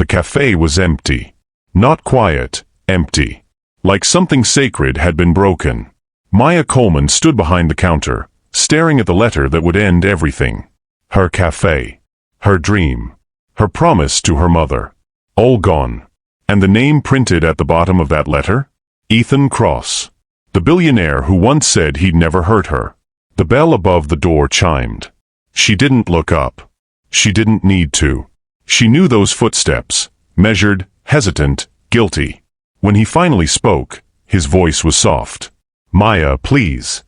The café was empty. Not quiet, empty. Like something sacred had been broken. Maya Coleman stood behind the counter, staring at the letter that would end everything. Her café. Her dream. Her promise to her mother. All gone. And the name printed at the bottom of that letter? Ethan Cross. The billionaire who once said he'd never hurt her. The bell above the door chimed. She didn't look up. She didn't need to. She knew those footsteps, measured, hesitant, guilty. When he finally spoke, his voice was soft. Maya, please.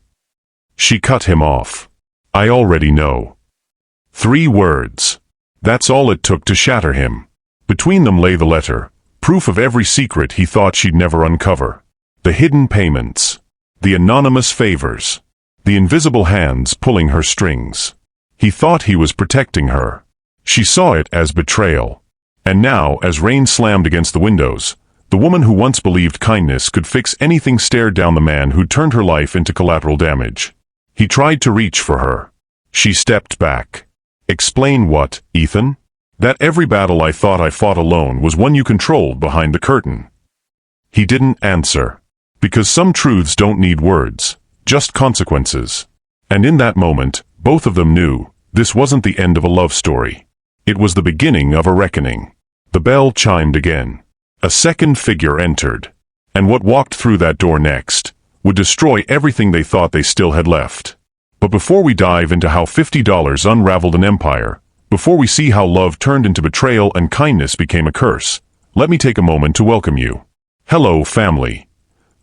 She cut him off. I already know. 3 words. That's all it took to shatter him. Between them lay the letter, proof of every secret he thought she'd never uncover. The hidden payments. The anonymous favors. The invisible hands pulling her strings. He thought he was protecting her. She saw it as betrayal. And now, as rain slammed against the windows, the woman who once believed kindness could fix anything stared down the man who'd turned her life into collateral damage. He tried to reach for her. She stepped back. Explain what, Ethan? That every battle I thought I fought alone was one you controlled behind the curtain. He didn't answer. Because some truths don't need words, just consequences. And in that moment, both of them knew, this wasn't the end of a love story. It was the beginning of a reckoning. The bell chimed again. A second figure entered. And what walked through that door next would destroy everything they thought they still had left. But before we dive into how $50 unraveled an empire, before we see how love turned into betrayal and kindness became a curse, let me take a moment to welcome you. Hello, family.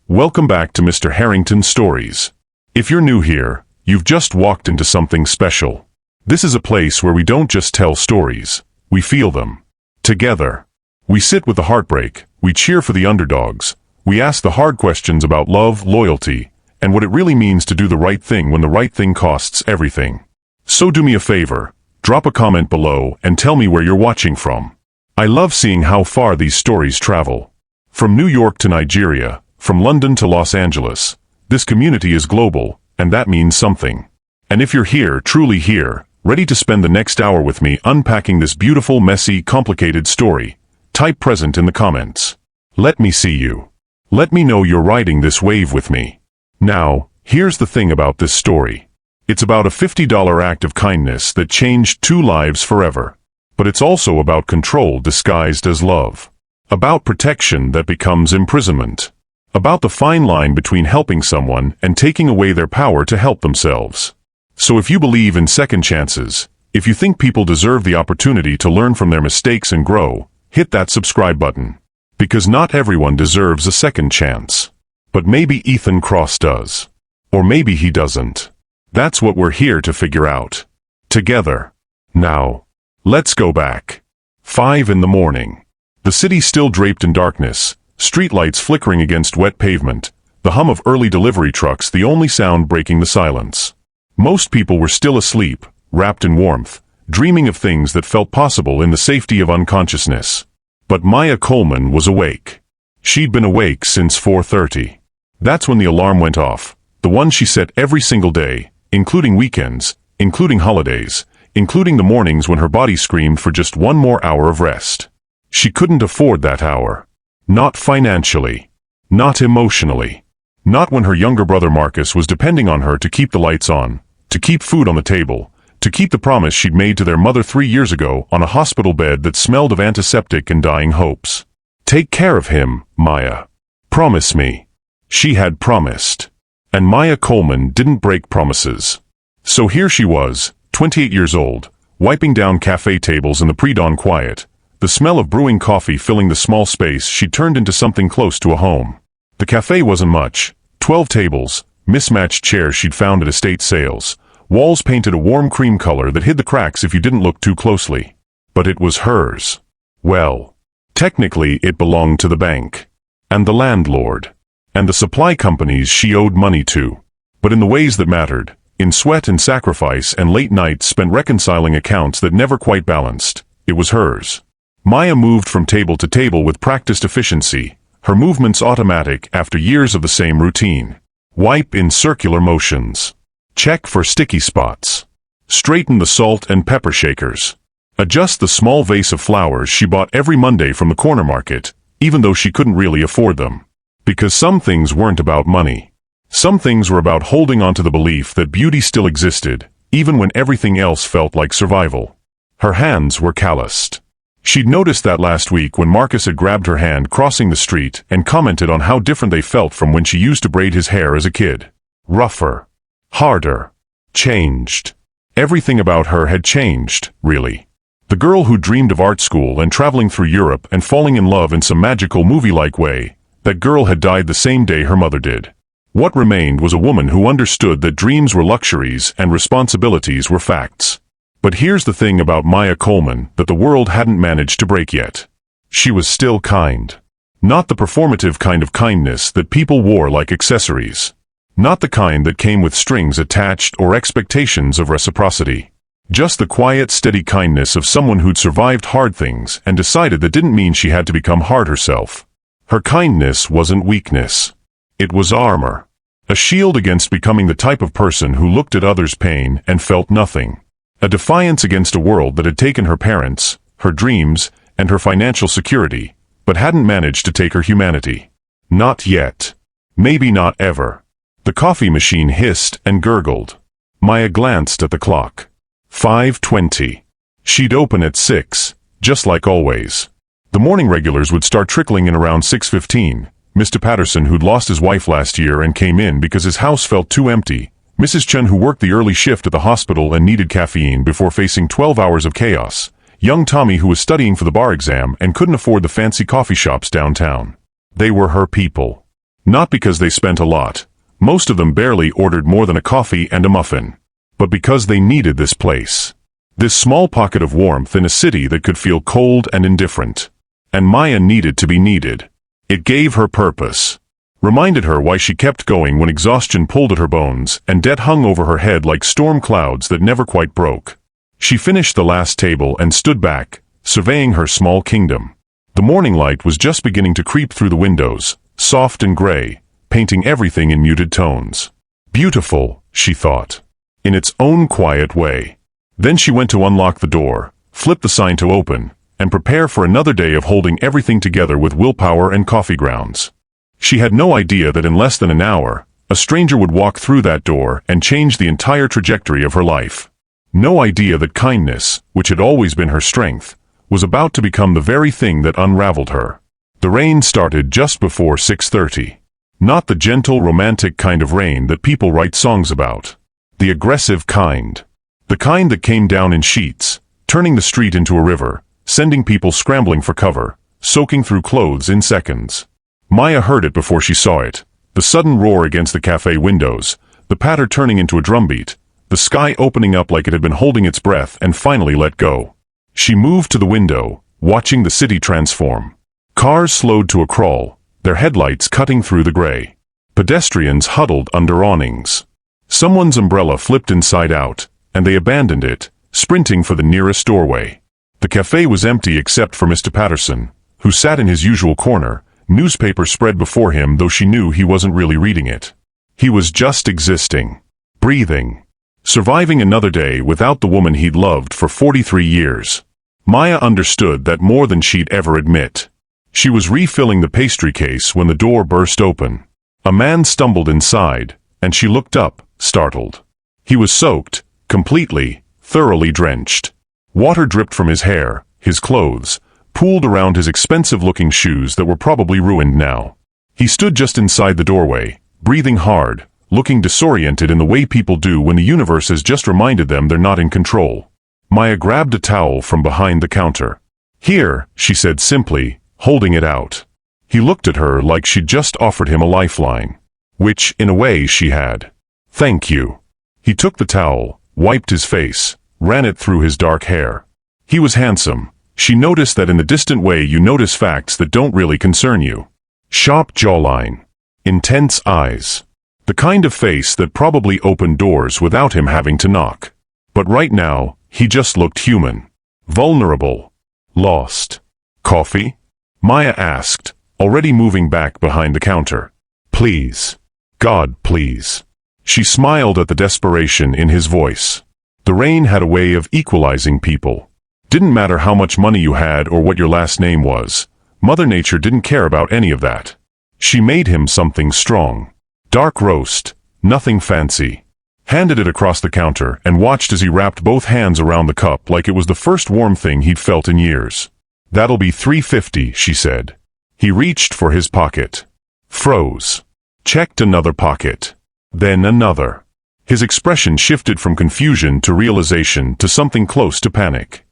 Welcome back to Mr. Harrington's Stories. If you're new here, you've just walked into something special. This is a place where we don't just tell stories, we feel them. Together. We sit with the heartbreak, we cheer for the underdogs, we ask the hard questions about love, loyalty, and what it really means to do the right thing when the right thing costs everything. So do me a favor, drop a comment below and tell me where you're watching from. I love seeing how far these stories travel. From New York to Nigeria, from London to Los Angeles, this community is global, and that means something. And if you're here, truly here, ready to spend the next hour with me unpacking this beautiful, messy, complicated story, type present in the comments. Let me see you. Let me know you're riding this wave with me. Now, here's the thing about this story. It's about a $50 act of kindness that changed 2 lives forever. But it's also about control disguised as love. About protection that becomes imprisonment. About the fine line between helping someone and taking away their power to help themselves. So if you believe in second chances, if you think people deserve the opportunity to learn from their mistakes and grow, hit that subscribe button. Because not everyone deserves a second chance. But maybe Ethan Cross does. Or maybe he doesn't. That's what we're here to figure out. Together. Now, let's go back. 5 in the morning. The city still draped in darkness. Streetlights flickering against wet pavement, the hum of early delivery trucks the only sound breaking the silence. Most people were still asleep, wrapped in warmth, dreaming of things that felt possible in the safety of unconsciousness. But Maya Coleman was awake. She'd been awake since 4:30. That's when the alarm went off, the one she set every single day, including weekends, including holidays, including the mornings when her body screamed for just one more hour of rest. She couldn't afford that hour. Not financially. Not emotionally. Not when her younger brother Marcus was depending on her to keep the lights on, to keep food on the table, to keep the promise she'd made to their mother 3 years ago on a hospital bed that smelled of antiseptic and dying hopes. Take care of him, Maya. Promise me. She had promised. And Maya Coleman didn't break promises. So here she was, 28 years old, wiping down cafe tables in the pre-dawn quiet, the smell of brewing coffee filling the small space she'd turned into something close to a home. The cafe wasn't much. 12 tables, mismatched chairs she'd found at estate sales, walls painted a warm cream color that hid the cracks if you didn't look too closely. But it was hers. Well, technically it belonged to the bank. And the landlord. And the supply companies she owed money to. But in the ways that mattered, in sweat and sacrifice and late nights spent reconciling accounts that never quite balanced, it was hers. Maya moved from table to table with practiced efficiency, her movements automatic after years of the same routine. Wipe in circular motions. Check for sticky spots. Straighten the salt and pepper shakers. Adjust the small vase of flowers she bought every Monday from the corner market, even though she couldn't really afford them. Because some things weren't about money. Some things were about holding on to the belief that beauty still existed, even when everything else felt like survival. Her hands were calloused. She'd noticed that last week when Marcus had grabbed her hand crossing the street and commented on how different they felt from when she used to braid his hair as a kid. Rougher. Harder. Changed. Everything about her had changed, really. The girl who dreamed of art school and traveling through Europe and falling in love in some magical movie-like way, that girl had died the same day her mother did. What remained was a woman who understood that dreams were luxuries and responsibilities were facts. But here's the thing about Maya Coleman that the world hadn't managed to break yet. She was still kind. Not the performative kind of kindness that people wore like accessories. Not the kind that came with strings attached or expectations of reciprocity. Just the quiet, steady kindness of someone who'd survived hard things and decided that didn't mean she had to become hard herself. Her kindness wasn't weakness. It was armor. A shield against becoming the type of person who looked at others' pain and felt nothing. A defiance against a world that had taken her parents, her dreams, and her financial security, but hadn't managed to take her humanity. Not yet. Maybe not ever. The coffee machine hissed and gurgled. Maya glanced at the clock. 5:20. She'd open at 6, just like always. The morning regulars would start trickling in around 6:15. Mr. Patterson, who'd lost his wife last year and came in because his house felt too empty. Mrs. Chen, who worked the early shift at the hospital and needed caffeine before facing 12 hours of chaos. Young Tommy, who was studying for the bar exam and couldn't afford the fancy coffee shops downtown. They were her people. Not because they spent a lot. Most of them barely ordered more than a coffee and a muffin. But because they needed this place. This small pocket of warmth in a city that could feel cold and indifferent. And Maya needed to be needed. It gave her purpose. Reminded her why she kept going when exhaustion pulled at her bones and debt hung over her head like storm clouds that never quite broke. She finished the last table and stood back, surveying her small kingdom. The morning light was just beginning to creep through the windows, soft and gray, painting everything in muted tones. Beautiful, she thought. In its own quiet way. Then she went to unlock the door, flip the sign to open, and prepare for another day of holding everything together with willpower and coffee grounds. She had no idea that in less than an hour, a stranger would walk through that door and change the entire trajectory of her life. No idea that kindness, which had always been her strength, was about to become the very thing that unraveled her. The rain started just before 6:30. Not the gentle, romantic kind of rain that people write songs about. The aggressive kind. The kind that came down in sheets, turning the street into a river, sending people scrambling for cover, soaking through clothes in seconds. Maya heard it before she saw it. The sudden roar against the cafe windows, the patter turning into a drumbeat, the sky opening up like it had been holding its breath and finally let go. She moved to the window, watching the city transform. Cars slowed to a crawl, their headlights cutting through the gray. Pedestrians huddled under awnings. Someone's umbrella flipped inside out, and they abandoned it, sprinting for the nearest doorway. The cafe was empty except for Mr. Patterson, who sat in his usual corner, newspaper spread before him though she knew he wasn't really reading it. He was just existing. Breathing. Surviving another day without the woman he'd loved for 43 years. Maya understood that more than she'd ever admit. She was refilling the pastry case when the door burst open. A man stumbled inside, and she looked up, startled. He was soaked, completely, thoroughly drenched. Water dripped from his hair, his clothes, pooled around his expensive-looking shoes that were probably ruined now. He stood just inside the doorway, breathing hard, looking disoriented in the way people do when the universe has just reminded them they're not in control. Maya grabbed a towel from behind the counter. "Here," she said simply, holding it out. He looked at her like she'd just offered him a lifeline. Which, in a way, she had. "Thank you." He took the towel, wiped his face, ran it through his dark hair. He was handsome. She noticed that in the distant way you notice facts that don't really concern you. Sharp jawline. Intense eyes. The kind of face that probably opened doors without him having to knock. But right now, he just looked human. Vulnerable. Lost. "Coffee?" Maya asked, already moving back behind the counter. "Please. God, please." She smiled at the desperation in his voice. The rain had a way of equalizing people. Didn't matter how much money you had or what your last name was. Mother Nature didn't care about any of that. She made him something strong. Dark roast, nothing fancy. Handed it across the counter and watched as he wrapped both hands around the cup like it was the first warm thing he'd felt in years. "That'll be $3.50, she said. He reached for his pocket. Froze. Checked another pocket. Then another. His expression shifted from confusion to realization to something close to panic.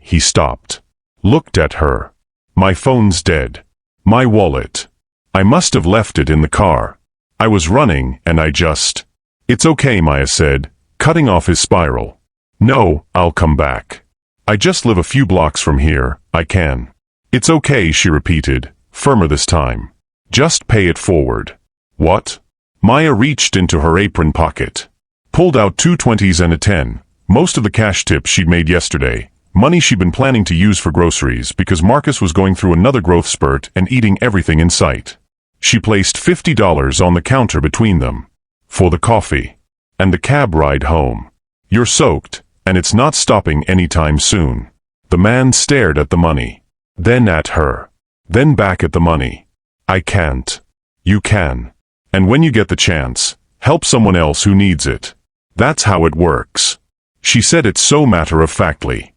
He stopped. Looked at her. "My phone's dead. My wallet. I must have left it in the car. I was running and I just—" "It's okay," Maya said, cutting off his spiral. "No, I'll come back. I just live a few blocks from here, I can." "It's okay," she repeated, firmer this time. "Just pay it forward." "What?" Maya reached into her apron pocket. Pulled out 2 20s and a 10, most of the cash tips she'd made yesterday, money she'd been planning to use for groceries because Marcus was going through another growth spurt and eating everything in sight. She placed $50 on the counter between them. "For the coffee. And the cab ride home. You're soaked, and it's not stopping anytime soon." The man stared at the money. Then at her. Then back at the money. "I can't." "You can. And when you get the chance, help someone else who needs it. That's how it works." She said it so matter-of-factly.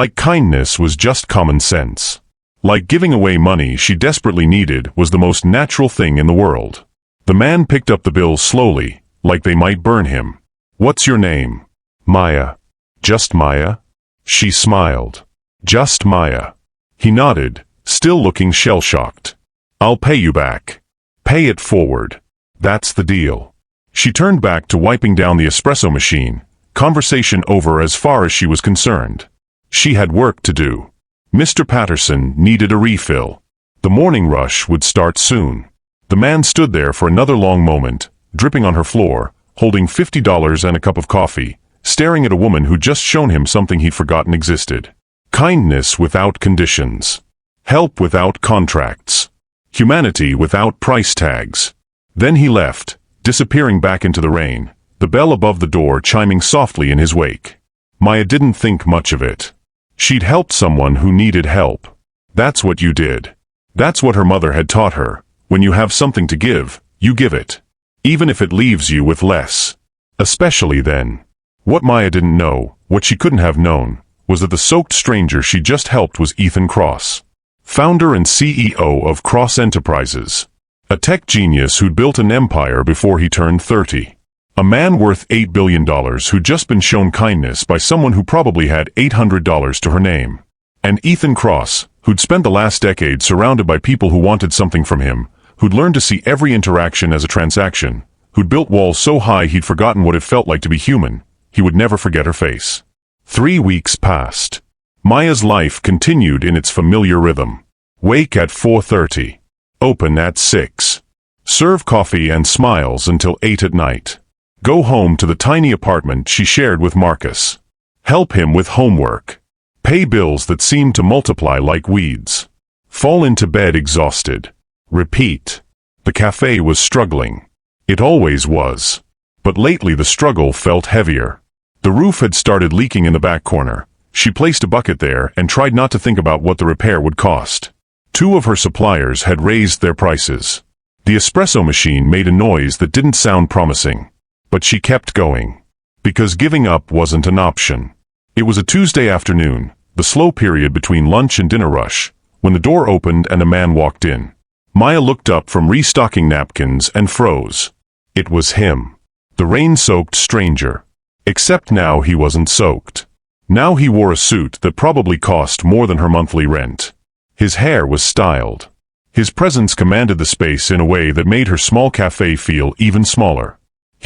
Like kindness was just common sense. Like giving away money she desperately needed was the most natural thing in the world. The man picked up the bills slowly, like they might burn him. "What's your name?" "Maya." "Just Maya?" She smiled. "Just Maya." He nodded, still looking shell-shocked. "I'll pay you back. Pay it forward. That's the deal." She turned back to wiping down the espresso machine, conversation over as far as she was concerned. She had work to do. Mr. Patterson needed a refill. The morning rush would start soon. The man stood there for another long moment, dripping on her floor, holding $50 and a cup of coffee, staring at a woman who'd just shown him something he'd forgotten existed. Kindness without conditions. Help without contracts. Humanity without price tags. Then he left, disappearing back into the rain, the bell above the door chiming softly in his wake. Maya didn't think much of it. She'd helped someone who needed help. That's what you did. That's what her mother had taught her. When you have something to give, you give it. Even if it leaves you with less. Especially then. What Maya didn't know, what she couldn't have known, was that the soaked stranger she just helped was Ethan Cross. Founder and CEO of Cross Enterprises. A tech genius who'd built an empire before he turned 30. A man worth $8 billion who'd just been shown kindness by someone who probably had $800 to her name. And Ethan Cross, who'd spent the last decade surrounded by people who wanted something from him, who'd learned to see every interaction as a transaction, who'd built walls so high he'd forgotten what it felt like to be human. He would never forget her face. 3 weeks passed. Maya's life continued in its familiar rhythm. Wake at 4:30. Open at 6. Serve coffee and smiles until 8 at night. Go home to the tiny apartment she shared with Marcus. Help him with homework. Pay bills that seemed to multiply like weeds. Fall into bed exhausted. Repeat. The cafe was struggling. It always was. But lately the struggle felt heavier. The roof had started leaking in the back corner. She placed a bucket there and tried not to think about what the repair would cost. 2 of her suppliers had raised their prices. The espresso machine made a noise that didn't sound promising. But she kept going. Because giving up wasn't an option. It was a Tuesday afternoon, the slow period between lunch and dinner rush, when the door opened and a man walked in. Maya looked up from restocking napkins and froze. It was him. The rain-soaked stranger. Except now he wasn't soaked. Now he wore a suit that probably cost more than her monthly rent. His hair was styled. His presence commanded the space in a way that made her small cafe feel even smaller.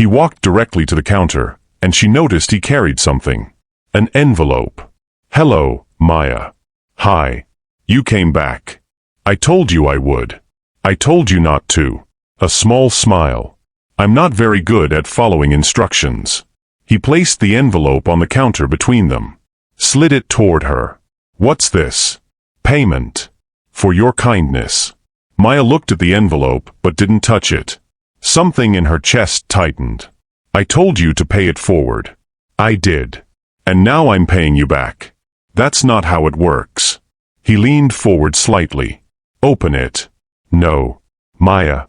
He walked directly to the counter, and she noticed he carried something. An envelope. "Hello, Maya." "Hi. You came back. I told you I would. I told you not to." A small smile. "I'm not very good at following instructions." He placed the envelope on the counter between them. Slid it toward her. "What's this?" "Payment. For your kindness." Maya looked at the envelope but didn't touch it. Something in her chest tightened. "I told you to pay it forward." "I did. And now I'm paying you back." That's not how it works. He leaned forward slightly. Open it. No. Maya.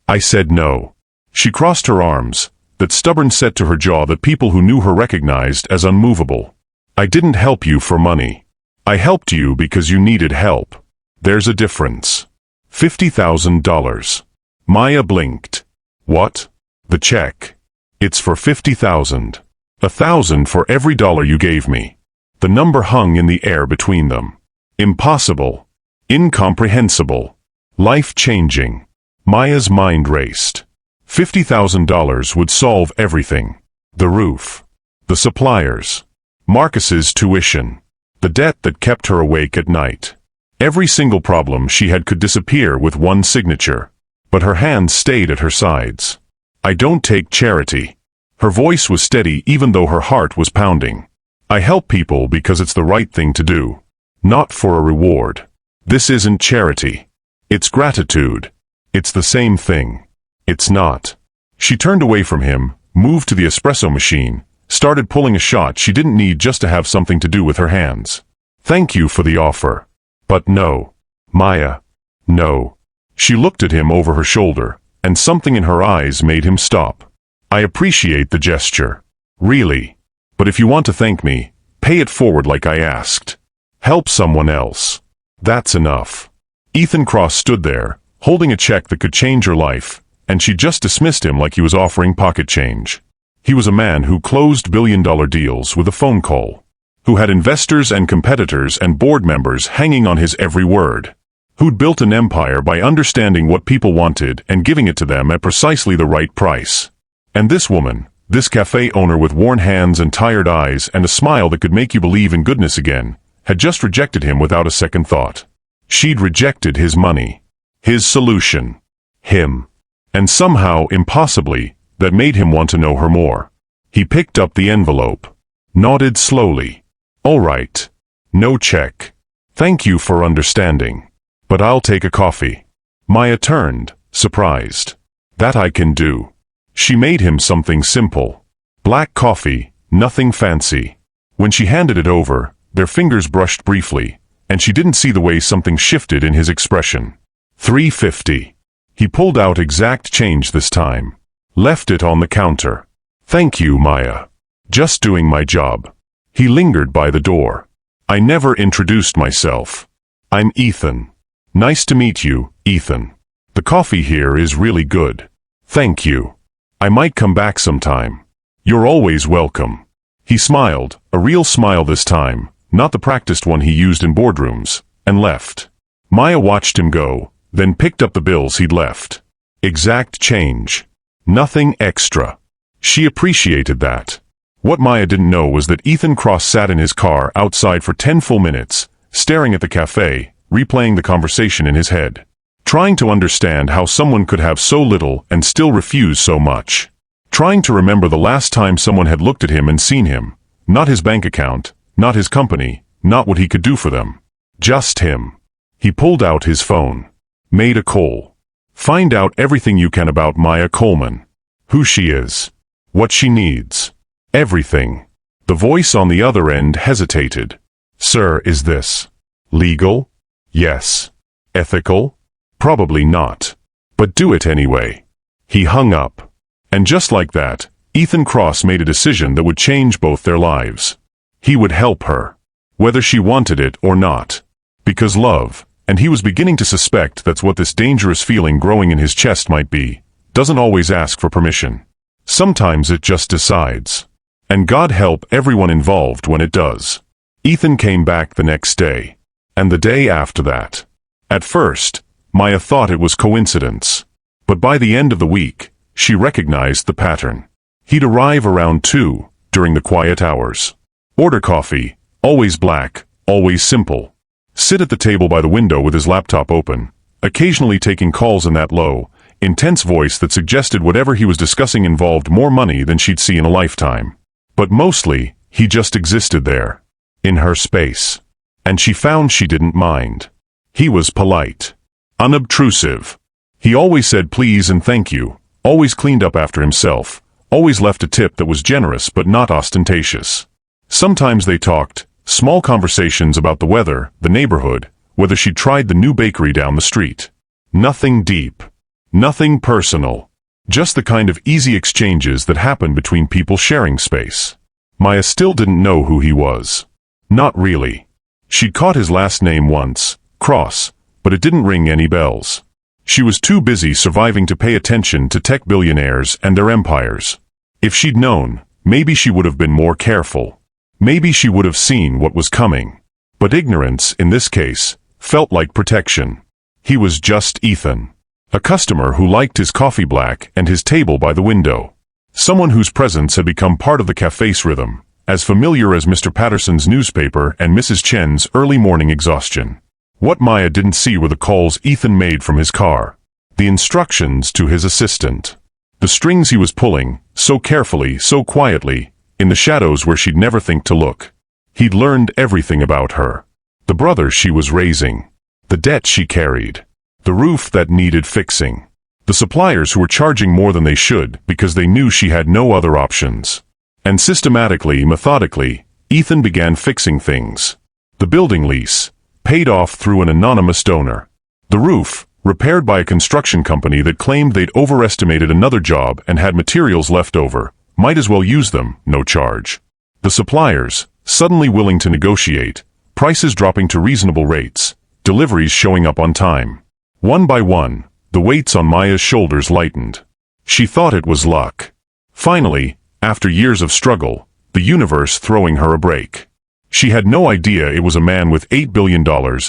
I said no. She crossed her arms, that stubborn set to her jaw that people who knew her recognized as unmovable. I didn't help you for money. I helped you because you needed help. There's a difference. $50,000. Maya blinked. What? The check. It's for $50,000. $1,000 for every dollar you gave me. The number hung in the air between them. Impossible. Incomprehensible. Life-changing. Maya's mind raced. $50,000 would solve everything. The roof. The suppliers. Marcus's tuition. The debt that kept her awake at night. Every single problem she had could disappear with one signature. But her hands stayed at her sides. I don't take charity. Her voice was steady even though her heart was pounding. I help people because it's the right thing to do. Not for a reward. This isn't charity. It's gratitude. It's the same thing. It's not. She turned away from him, moved to the espresso machine, started pulling a shot she didn't need just to have something to do with her hands. Thank you for the offer. But no. Maya. No. She looked at him over her shoulder, and something in her eyes made him stop. I appreciate the gesture. Really. But if you want to thank me, pay it forward like I asked. Help someone else. That's enough. Ethan Cross stood there, holding a check that could change her life, and she just dismissed him like he was offering pocket change. He was a man who closed billion-dollar deals with a phone call, who had investors and competitors and board members hanging on his every word, who'd built an empire by understanding what people wanted and giving it to them at precisely the right price. And this woman, this cafe owner with worn hands and tired eyes and a smile that could make you believe in goodness again, had just rejected him without a second thought. She'd rejected his money, his solution, him. And somehow, impossibly, that made him want to know her more. He picked up the envelope, nodded slowly. All right. No check. Thank you for understanding. But I'll take a coffee. Maya turned, surprised. That I can do. She made him something simple. Black coffee, nothing fancy. When she handed it over, their fingers brushed briefly, and she didn't see the way something shifted in his expression. $3.50. He pulled out exact change this time. Left it on the counter. Thank you, Maya. Just doing my job. He lingered by the door. I never introduced myself. I'm Ethan. Nice to meet you, Ethan. The coffee here is really good. Thank you. I might come back sometime. You're always welcome. He smiled, a real smile this time, not the practiced one he used in boardrooms, and left. Maya watched him go, then picked up the bills he'd left. Exact change. Nothing extra. She appreciated that. What Maya didn't know was that Ethan Cross sat in his car outside for 10 full minutes, staring at the cafe, replaying the conversation in his head. Trying to understand how someone could have so little and still refuse so much. Trying to remember the last time someone had looked at him and seen him. Not his bank account, not his company, not what he could do for them. Just him. He pulled out his phone. Made a call. Find out everything you can about Maya Coleman. Who she is. What she needs. Everything. The voice on the other end hesitated. Sir, is this legal? Yes. Ethical? Probably not. But do it anyway. He hung up. And just like that, Ethan Cross made a decision that would change both their lives. He would help her. Whether she wanted it or not. Because love, and he was beginning to suspect that's what this dangerous feeling growing in his chest might be, doesn't always ask for permission. Sometimes it just decides. And God help everyone involved when it does. Ethan came back the next day. And the day after that. At first, Maya thought it was coincidence. But by the end of the week, she recognized the pattern. He'd arrive around 2, during the quiet hours. Order coffee, always black, always simple. Sit at the table by the window with his laptop open, occasionally taking calls in that low, intense voice that suggested whatever he was discussing involved more money than she'd see in a lifetime. But mostly, he just existed there. In her space. And she found she didn't mind. He was polite. Unobtrusive. He always said please and thank you, always cleaned up after himself, always left a tip that was generous but not ostentatious. Sometimes they talked, Small conversations about the weather, the neighborhood, whether she'd tried the new bakery down the street. Nothing deep. Nothing personal. Just the kind of easy exchanges that happen between people sharing space. Maya still didn't know who he was. Not really. She'd caught his last name once, Cross, but it didn't ring any bells. She was too busy surviving to pay attention to tech billionaires and their empires. If she'd known, maybe she would have been more careful. Maybe she would have seen what was coming. But ignorance, in this case, felt like protection. He was just Ethan. A customer who liked his coffee black and his table by the window. Someone whose presence had become part of the café's rhythm, as familiar as Mr. Patterson's newspaper and Mrs. Chen's early morning exhaustion. What Maya didn't see were the calls Ethan made from his car. The instructions to his assistant. The strings he was pulling, so carefully, so quietly, in the shadows where she'd never think to look. He'd learned everything about her. The brother she was raising. The debt she carried. The roof that needed fixing. The suppliers who were charging more than they should because they knew she had no other options. And systematically, methodically, Ethan began fixing things. The building lease, paid off through an anonymous donor. The roof, repaired by a construction company that claimed they'd overestimated another job and had materials left over, might as well use them, no charge. The suppliers, suddenly willing to negotiate, prices dropping to reasonable rates, deliveries showing up on time. One by one, the weights on Maya's shoulders lightened. She thought it was luck. Finally, after years of struggle, the universe throwing her a break. She had no idea it was a man with $8 billion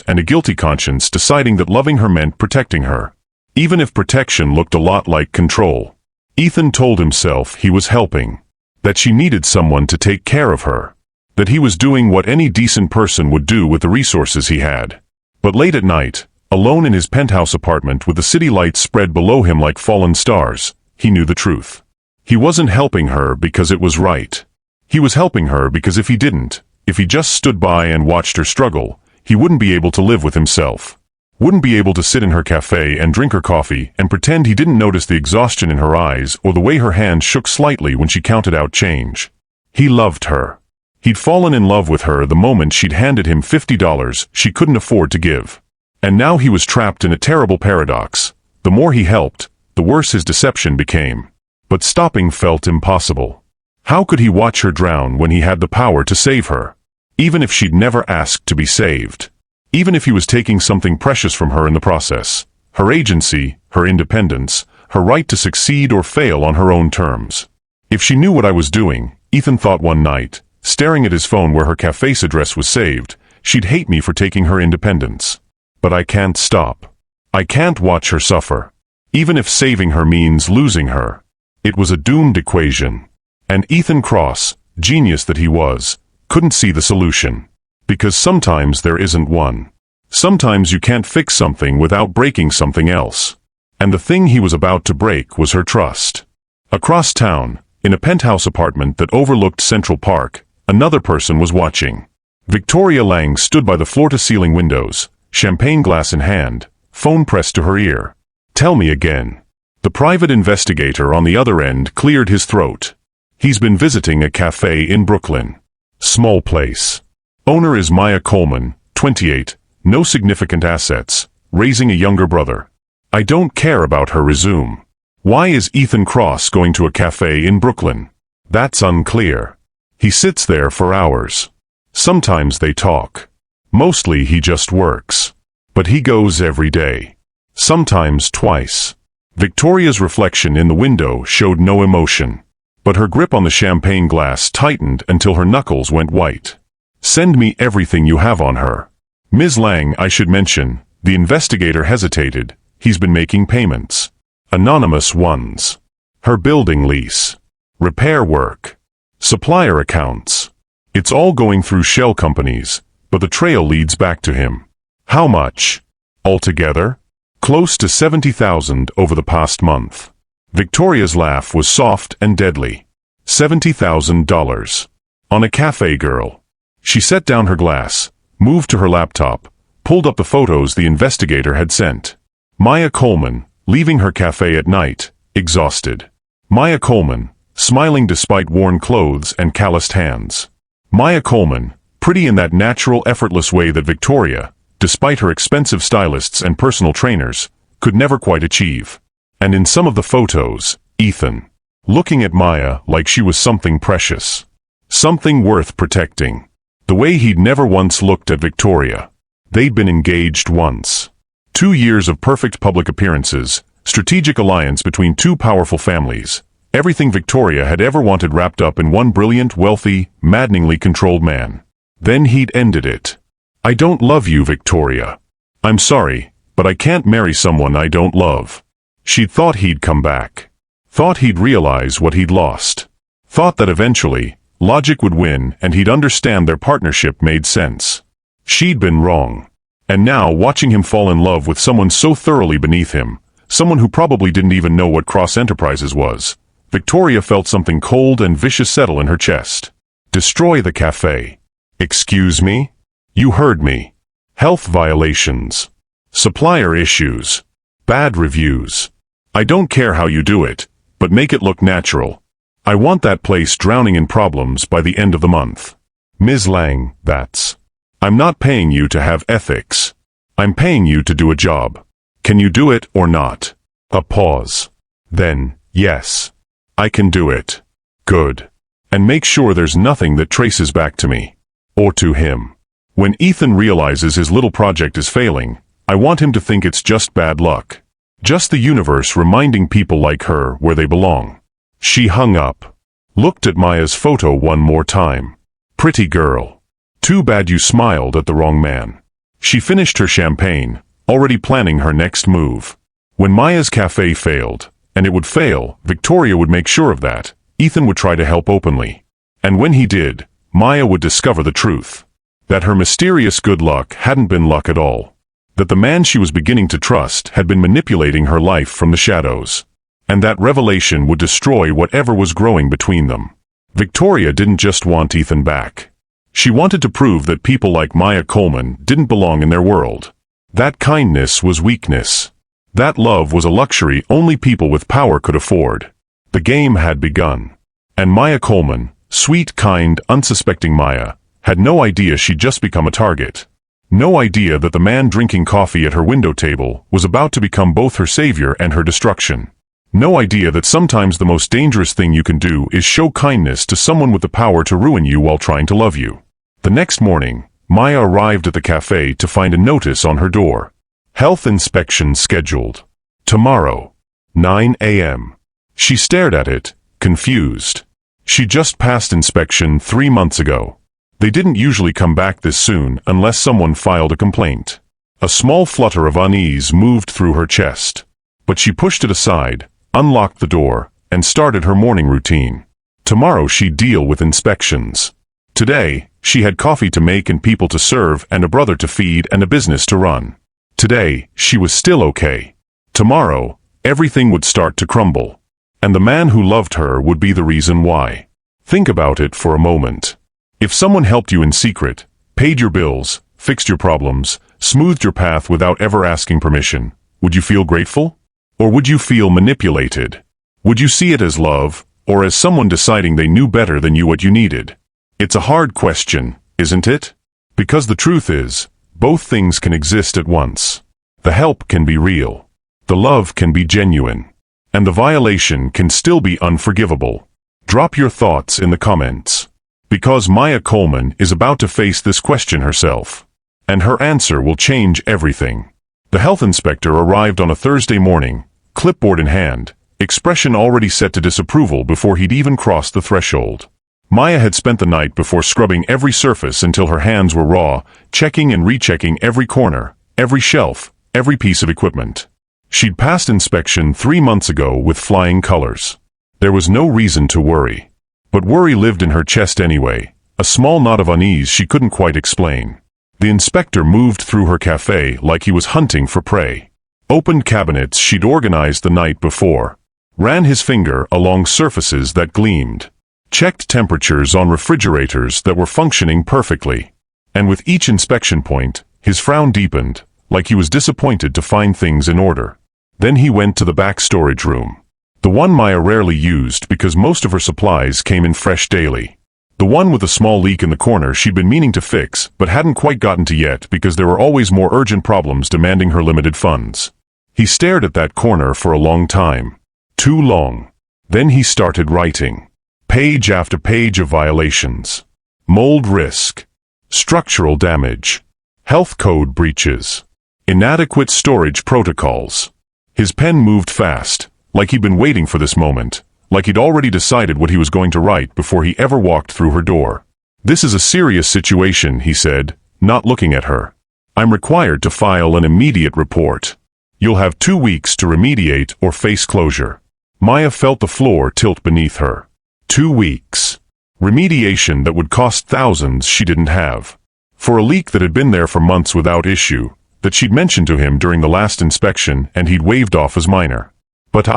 and a guilty conscience deciding that loving her meant protecting her. Even if protection looked a lot like control. Ethan told himself he was helping. That she needed someone to take care of her. That he was doing what any decent person would do with the resources he had. But late at night, alone in his penthouse apartment with the city lights spread below him like fallen stars, he knew the truth. He wasn't helping her because it was right. He was helping her because if he didn't, if he just stood by and watched her struggle, he wouldn't be able to live with himself. Wouldn't be able to sit in her cafe and drink her coffee and pretend he didn't notice the exhaustion in her eyes or the way her hands shook slightly when she counted out change. He loved her. He'd fallen in love with her the moment she'd handed him $50 she couldn't afford to give. And now he was trapped in a terrible paradox. The more he helped, the worse his deception became. But stopping felt impossible. How could he watch her drown when he had the power to save her? Even if she'd never asked to be saved. Even if he was taking something precious from her in the process. Her agency, her independence, her right to succeed or fail on her own terms. If she knew what I was doing, Ethan thought one night, staring at his phone where her cafe's address was saved, she'd hate me for taking her independence. But I can't stop. I can't watch her suffer. Even if saving her means losing her. It was a doomed equation. And Ethan Cross, genius that he was, couldn't see the solution. Because sometimes there isn't one. Sometimes you can't fix something without breaking something else. And the thing he was about to break was her trust. Across town, in a penthouse apartment that overlooked Central Park, another person was watching. Victoria Lang stood by the floor-to-ceiling windows, champagne glass in hand, phone pressed to her ear. Tell me again. The private investigator on the other end cleared his throat. He's been visiting a cafe in Brooklyn. Small place. Owner is Maya Coleman, 28, no significant assets, raising a younger brother. I don't care about her resume. Why is Ethan Cross going to a cafe in Brooklyn? That's unclear. He sits there for hours. Sometimes they talk. Mostly he just works. But he goes every day. Sometimes twice. Victoria's reflection in the window showed no emotion. But her grip on the champagne glass tightened until her knuckles went white. Send me everything you have on her. Ms. Lang, I should mention, the investigator hesitated. He's been making payments. Anonymous ones. Her building lease. Repair work. Supplier accounts. It's all going through shell companies, but the trail leads back to him. How much? Altogether? Close to $70,000 over the past month. Victoria's laugh was soft and deadly. $70,000. On a cafe girl. She set down her glass, moved to her laptop, pulled up the photos the investigator had sent. Maya Coleman, leaving her cafe at night, exhausted. Maya Coleman, smiling despite worn clothes and calloused hands. Maya Coleman, Pretty in that natural, effortless way that Victoria, despite her expensive stylists and personal trainers, could never quite achieve. And in some of the photos, Ethan, looking at Maya like she was something precious. Something worth protecting. The way he'd never once looked at Victoria. They'd been engaged once. 2 years of perfect public appearances, strategic alliance between two powerful families, everything Victoria had ever wanted wrapped up in one brilliant, wealthy, maddeningly controlled man. Then he'd ended it. I don't love you, Victoria. I'm sorry, but I can't marry someone I don't love. She'd thought he'd come back. Thought he'd realize what he'd lost. Thought that eventually, logic would win and he'd understand their partnership made sense. She'd been wrong. And now, watching him fall in love with someone so thoroughly beneath him, someone who probably didn't even know what Cross Enterprises was, Victoria felt something cold and vicious settle in her chest. Destroy the cafe. Excuse me? You heard me. Health violations. Supplier issues. Bad reviews. I don't care how you do it, but make it look natural. I want that place drowning in problems by the end of the month. Ms. Lang, that's... I'm not paying you to have ethics. I'm paying you to do a job. Can you do it or not? A pause. Then, yes. I can do it. Good. And make sure there's nothing that traces back to me. Or to him. When Ethan realizes his little project is failing, I want him to think it's just bad luck. Just the universe reminding people like her where they belong. She hung up. Looked at Maya's photo one more time. Pretty girl. Too bad you smiled at the wrong man. She finished her champagne, already planning her next move. When Maya's cafe failed, and it would fail, Victoria would make sure of that. Ethan would try to help openly. And when he did, Maya would discover the truth. That her mysterious good luck hadn't been luck at all. That the man she was beginning to trust had been manipulating her life from the shadows. And that revelation would destroy whatever was growing between them. Victoria didn't just want Ethan back. She wanted to prove that people like Maya Coleman didn't belong in their world. That kindness was weakness. That love was a luxury only people with power could afford. The game had begun. And Maya Coleman, sweet, kind, unsuspecting Maya, had no idea she'd just become a target. No idea that the man drinking coffee at her window table was about to become both her savior and her destruction. No idea that sometimes the most dangerous thing you can do is show kindness to someone with the power to ruin you while trying to love you. The next morning, Maya arrived at the cafe to find a notice on her door. Health inspection scheduled. Tomorrow. 9 a.m. She stared at it, confused. She just passed inspection 3 months ago. They didn't usually come back this soon unless someone filed a complaint. A small flutter of unease moved through her chest. But she pushed it aside, unlocked the door, and started her morning routine. Tomorrow she'd deal with inspections. Today, she had coffee to make and people to serve and a brother to feed and a business to run. Today, she was still okay. Tomorrow, everything would start to crumble. And the man who loved her would be the reason why. Think about it for a moment. If someone helped you in secret, paid your bills, fixed your problems, smoothed your path without ever asking permission, would you feel grateful? Or would you feel manipulated? Would you see it as love, or as someone deciding they knew better than you what you needed? It's a hard question, isn't it? Because the truth is, both things can exist at once. The help can be real. The love can be genuine. And the violation can still be unforgivable. Drop your thoughts in the comments. Because Maya Coleman is about to face this question herself. And her answer will change everything. The health inspector arrived on a Thursday morning, clipboard in hand, expression already set to disapproval before he'd even crossed the threshold. Maya had spent the night before scrubbing every surface until her hands were raw, checking and rechecking every corner, every shelf, every piece of equipment. She'd passed inspection 3 months ago with flying colors. There was no reason to worry. But worry lived in her chest anyway, a small knot of unease she couldn't quite explain. The inspector moved through her cafe like he was hunting for prey. Opened cabinets she'd organized the night before. Ran his finger along surfaces that gleamed. Checked temperatures on refrigerators that were functioning perfectly. And with each inspection point, his frown deepened, like he was disappointed to find things in order. Then he went to the back storage room. The one Maya rarely used because most of her supplies came in fresh daily. The one with the small leak in the corner she'd been meaning to fix but hadn't quite gotten to yet because there were always more urgent problems demanding her limited funds. He stared at that corner for a long time. Too long. Then he started writing. Page after page of violations. Mold risk. Structural damage. Health code breaches. Inadequate storage protocols. His pen moved fast, like he'd been waiting for this moment, like he'd already decided what he was going to write before he ever walked through her door. This is a serious situation, he said, not looking at her. I'm required to file an immediate report. You'll have 2 weeks to remediate or face closure. Maya felt the floor tilt beneath her. 2 weeks. Remediation that would cost thousands she didn't have. For a leak that had been there for months without issue, that she'd mentioned to him during the last inspection and he'd waved off as minor. But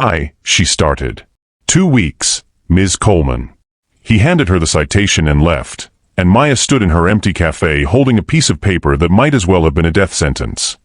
she started. 2 weeks, Ms. Coleman. He handed her the citation and left, and Maya stood in her empty cafe holding a piece of paper that might as well have been a death sentence.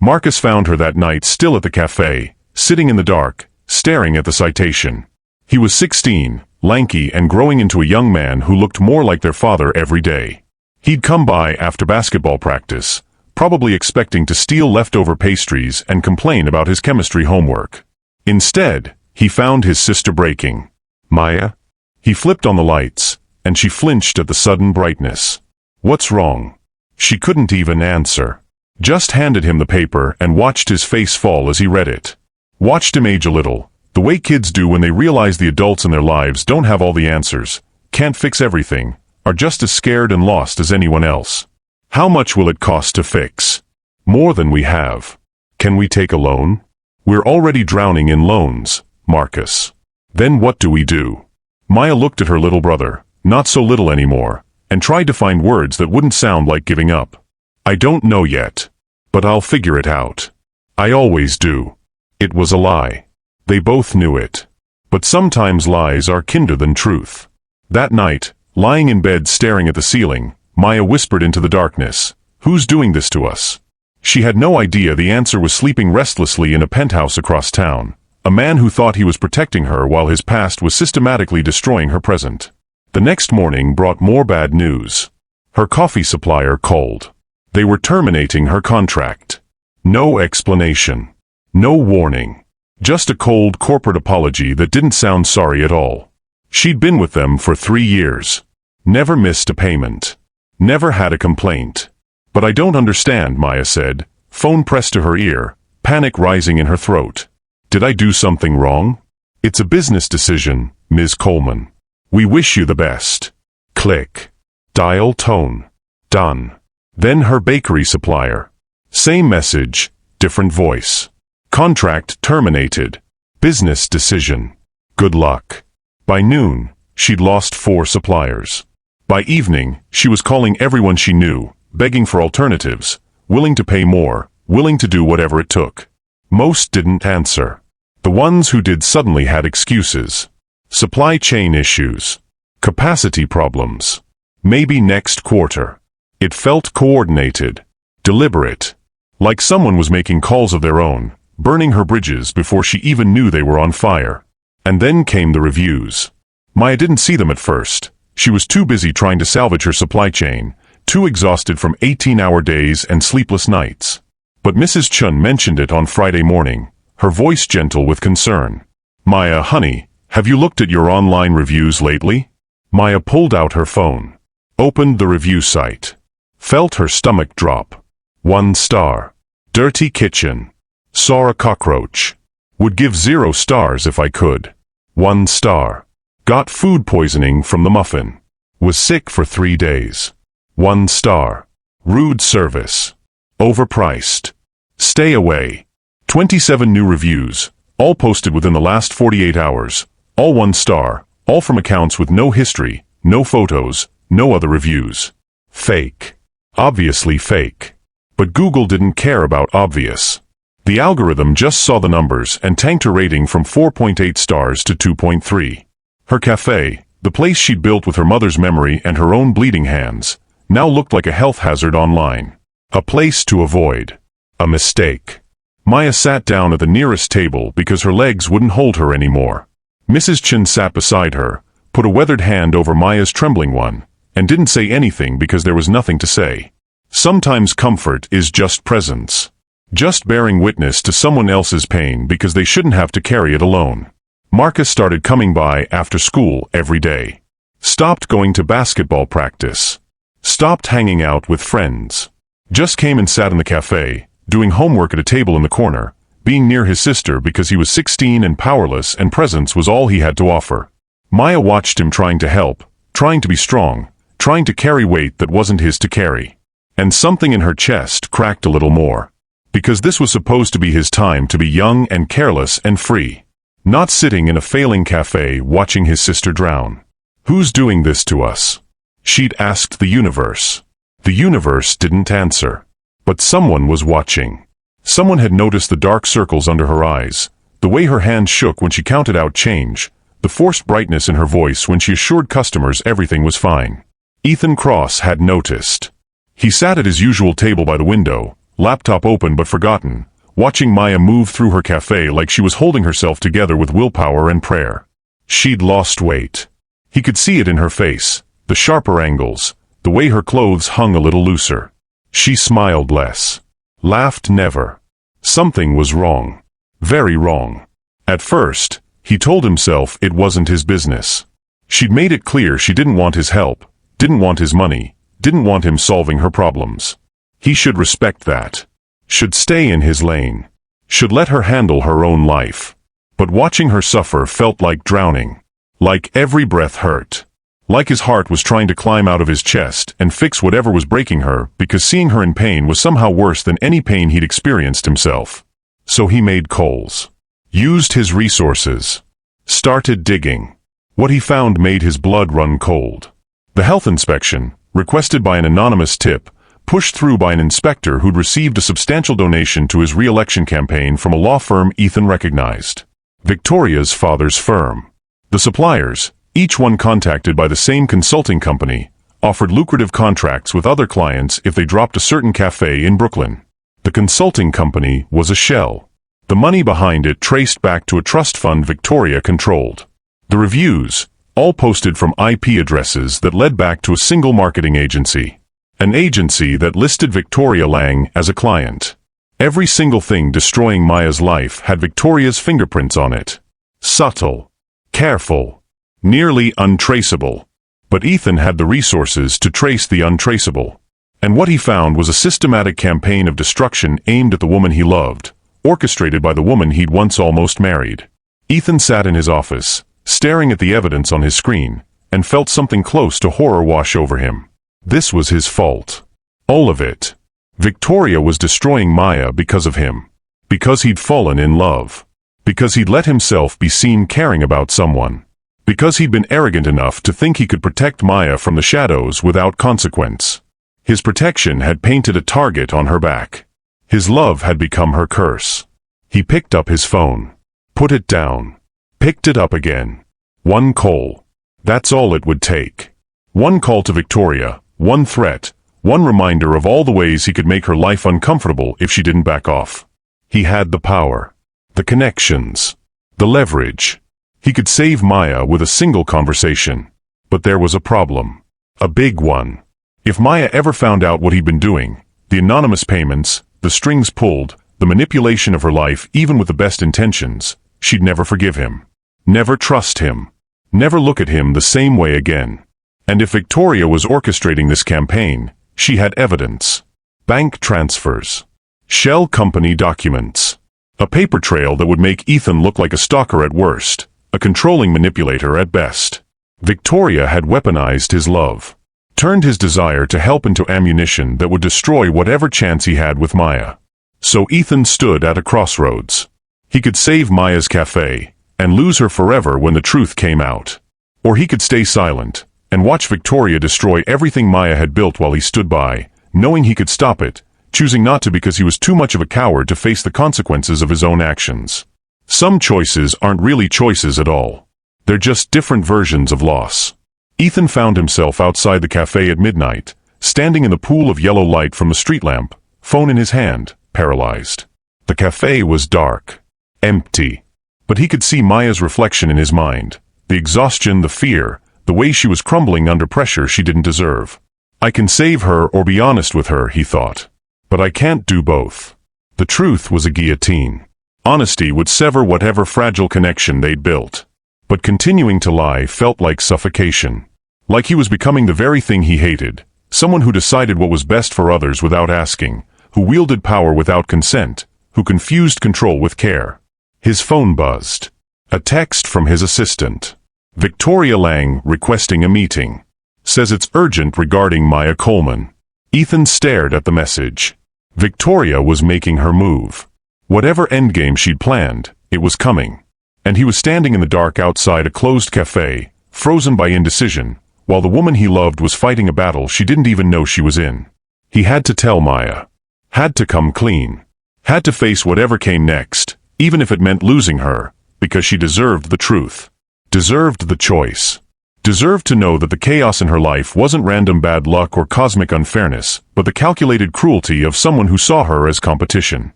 Marcus found her that night still at the cafe, sitting in the dark, staring at the citation. He was 16, lanky and growing into a young man who looked more like their father every day. He'd come by after basketball practice, probably expecting to steal leftover pastries and complain about his chemistry homework. Instead, he found his sister breaking. Maya? He flipped on the lights, and she flinched at the sudden brightness. What's wrong? She couldn't even answer. Just handed him the paper and watched his face fall as he read it. Watched him age a little, the way kids do when they realize the adults in their lives don't have all the answers, can't fix everything, are just as scared and lost as anyone else. How much will it cost to fix? More than we have. Can we take a loan? We're already drowning in loans, Marcus. Then what do we do? Maya looked at her little brother, not so little anymore, and tried to find words that wouldn't sound like giving up. I don't know yet. But I'll figure it out. I always do. It was a lie. They both knew it. But sometimes lies are kinder than truth. That night, lying in bed staring at the ceiling, Maya whispered into the darkness, "Who's doing this to us?" She had no idea the answer was sleeping restlessly in a penthouse across town, a man who thought he was protecting her while his past was systematically destroying her present. The next morning brought more bad news. Her coffee supplier called. They were terminating her contract. No explanation. No warning. Just a cold corporate apology that didn't sound sorry at all. She'd been with them for 3 years. Never missed a payment. Never had a complaint. But I don't understand, Maya said, phone pressed to her ear, panic rising in her throat. Did I do something wrong? It's a business decision, Ms. Coleman. We wish you the best. Click. Dial tone. Done. Then her bakery supplier. Same message, different voice. Contract terminated. Business decision. Good luck. By noon, she'd lost 4 suppliers. By evening, she was calling everyone she knew, begging for alternatives, willing to pay more, willing to do whatever it took. Most didn't answer. The ones who did suddenly had excuses. Supply chain issues. Capacity problems. Maybe next quarter. It felt coordinated. Deliberate. Like someone was making calls of their own, burning her bridges before she even knew they were on fire. And then came the reviews. Maya didn't see them at first. She was too busy trying to salvage her supply chain, too exhausted from 18-hour days and sleepless nights. But Mrs. Chun mentioned it on Friday morning, her voice gentle with concern. Maya, honey, have you looked at your online reviews lately? Maya pulled out her phone. Opened the review site. Felt her stomach drop. 1 star. Dirty kitchen. Saw a cockroach. Would give 0 stars if I could. 1 star. Got food poisoning from the muffin. Was sick for 3 days. 1 star. Rude service. Overpriced. Stay away. 27 new reviews, all posted within the last 48 hours, all 1 star, all from accounts with no history, no photos, no other reviews. Fake. Obviously fake. But Google didn't care about obvious. The algorithm just saw the numbers and tanked her rating from 4.8 stars to 2.3. Her cafe, the place she'd built with her mother's memory and her own bleeding hands, now looked like a health hazard online. A place to avoid. A mistake. Maya sat down at the nearest table because her legs wouldn't hold her anymore. Mrs. Chin sat beside her, put a weathered hand over Maya's trembling one, and didn't say anything because there was nothing to say. Sometimes comfort is just presence. Just bearing witness to someone else's pain because they shouldn't have to carry it alone. Marcus started coming by after school every day. Stopped going to basketball practice. Stopped hanging out with friends. Just came and sat in the cafe, doing homework at a table in the corner, being near his sister because he was 16 and powerless and presence was all he had to offer. Maya watched him trying to help, trying to be strong, trying to carry weight that wasn't his to carry. And something in her chest cracked a little more. Because this was supposed to be his time to be young and careless and free. Not sitting in a failing cafe watching his sister drown. Who's doing this to us? She'd asked the universe. The universe didn't answer. But someone was watching. Someone had noticed the dark circles under her eyes, the way her hands shook when she counted out change, the forced brightness in her voice when she assured customers everything was fine. Ethan Cross had noticed. He sat at his usual table by the window, laptop open but forgotten, watching Maya move through her cafe like she was holding herself together with willpower and prayer. She'd lost weight. He could see it in her face, the sharper angles, the way her clothes hung a little looser. She smiled less. Laughed never. Something was wrong. Very wrong. At first, he told himself it wasn't his business. She'd made it clear she didn't want his help, didn't want his money, didn't want him solving her problems. He should respect that. Should stay in his lane. Should let her handle her own life. But watching her suffer felt like drowning. Like every breath hurt. Like his heart was trying to climb out of his chest and fix whatever was breaking her because seeing her in pain was somehow worse than any pain he'd experienced himself. So he made calls. Used his resources. Started digging. What he found made his blood run cold. The health inspection, requested by an anonymous tip, pushed through by an inspector who'd received a substantial donation to his re-election campaign from a law firm Ethan recognized. Victoria's father's firm. The suppliers, each one contacted by the same consulting company, offered lucrative contracts with other clients if they dropped a certain cafe in Brooklyn. The consulting company was a shell. The money behind it traced back to a trust fund Victoria controlled. The reviews, all posted from IP addresses that led back to a single marketing agency. An agency that listed Victoria Lang as a client. Every single thing destroying Maya's life had Victoria's fingerprints on it. Subtle. Careful. Nearly untraceable. But Ethan had the resources to trace the untraceable. And what he found was a systematic campaign of destruction aimed at the woman he loved, orchestrated by the woman he'd once almost married. Ethan sat in his office, staring at the evidence on his screen, and felt something close to horror wash over him. This was his fault. All of it. Victoria was destroying Maya because of him. Because he'd fallen in love. Because he'd let himself be seen caring about someone. Because he'd been arrogant enough to think he could protect Maya from the shadows without consequence. His protection had painted a target on her back. His love had become her curse. He picked up his phone. Put it down. Picked it up again. One call. That's all it would take. One call to Victoria. One threat, one reminder of all the ways he could make her life uncomfortable if she didn't back off. He had the power, the connections, the leverage. He could save Maya with a single conversation. But there was a problem. A big one. If Maya ever found out what he'd been doing, the anonymous payments, the strings pulled, the manipulation of her life even with the best intentions, she'd never forgive him. Never trust him. Never look at him the same way again. And if Victoria was orchestrating this campaign, she had evidence. Bank transfers. Shell company documents. A paper trail that would make Ethan look like a stalker at worst, a controlling manipulator at best. Victoria had weaponized his love. Turned his desire to help into ammunition that would destroy whatever chance he had with Maya. So Ethan stood at a crossroads. He could save Maya's cafe, and lose her forever when the truth came out. Or he could stay silent, and watch Victoria destroy everything Maya had built while he stood by, knowing he could stop it, choosing not to because he was too much of a coward to face the consequences of his own actions. Some choices aren't really choices at all. They're just different versions of loss. Ethan found himself outside the cafe at midnight, standing in the pool of yellow light from the street lamp, phone in his hand, paralyzed. The cafe was dark. Empty. But he could see Maya's reflection in his mind, the exhaustion, the fear, the way she was crumbling under pressure she didn't deserve. I can save her or be honest with her, he thought. But I can't do both. The truth was a guillotine. Honesty would sever whatever fragile connection they'd built. But continuing to lie felt like suffocation. Like he was becoming the very thing he hated. Someone who decided what was best for others without asking, who wielded power without consent, who confused control with care. His phone buzzed. A text from his assistant. Victoria Lang requesting a meeting. Says it's urgent regarding Maya Coleman. Ethan stared at the message. Victoria was making her move. Whatever endgame she'd planned, it was coming. And he was standing in the dark outside a closed café, frozen by indecision, while the woman he loved was fighting a battle she didn't even know she was in. He had to tell Maya. Had to come clean. Had to face whatever came next, even if it meant losing her, because she deserved the truth. Deserved the choice. Deserved to know that the chaos in her life wasn't random bad luck or cosmic unfairness, but the calculated cruelty of someone who saw her as competition.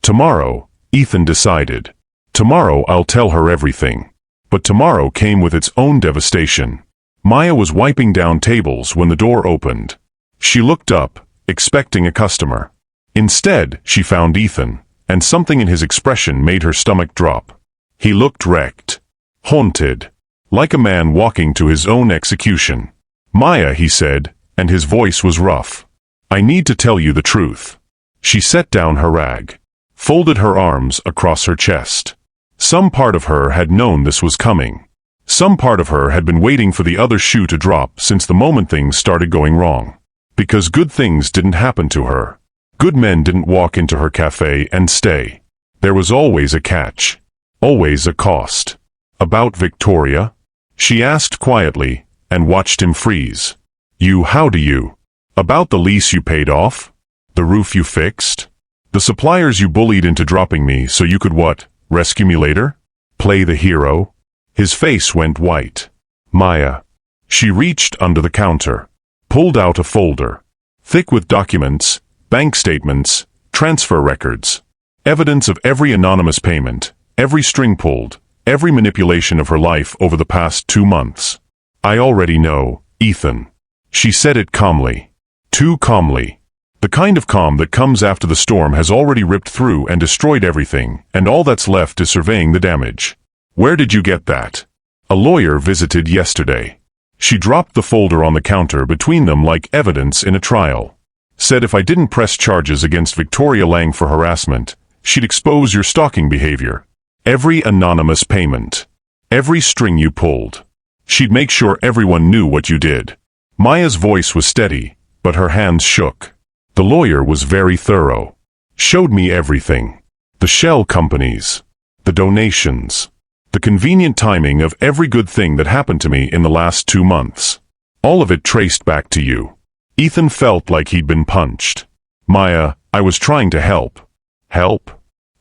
Tomorrow, Ethan decided. Tomorrow I'll tell her everything. But tomorrow came with its own devastation. Maya was wiping down tables when the door opened. She looked up, expecting a customer. Instead, she found Ethan, and something in his expression made her stomach drop. He looked wrecked. Haunted. Like a man walking to his own execution. Maya, he said, and his voice was rough. I need to tell you the truth. She set down her rag. Folded her arms across her chest. Some part of her had known this was coming. Some part of her had been waiting for the other shoe to drop since the moment things started going wrong. Because good things didn't happen to her. Good men didn't walk into her cafe and stay. There was always a catch. Always a cost. About Victoria? She asked quietly, and watched him freeze. How do you? About the lease you paid off? The roof you fixed? The suppliers you bullied into dropping me so you could what? Rescue me later? Play the hero? His face went white. Maya. She reached under the counter. Pulled out a folder. Thick with documents, bank statements, transfer records. Evidence of every anonymous payment, every string pulled, every manipulation of her life over the past 2 months. I already know, Ethan. She said it calmly. Too calmly. The kind of calm that comes after the storm has already ripped through and destroyed everything, and all that's left is surveying the damage. Where did you get that? A lawyer visited yesterday. She dropped the folder on the counter between them like evidence in a trial. Said if I didn't press charges against Victoria Lang for harassment, she'd expose your stalking behavior. Every anonymous payment. Every string you pulled. She'd make sure everyone knew what you did. Maya's voice was steady, but her hands shook. The lawyer was very thorough. Showed me everything. The shell companies. The donations. The convenient timing of every good thing that happened to me in the last 2 months. All of it traced back to you. Ethan felt like he'd been punched. Maya, I was trying to help. Help?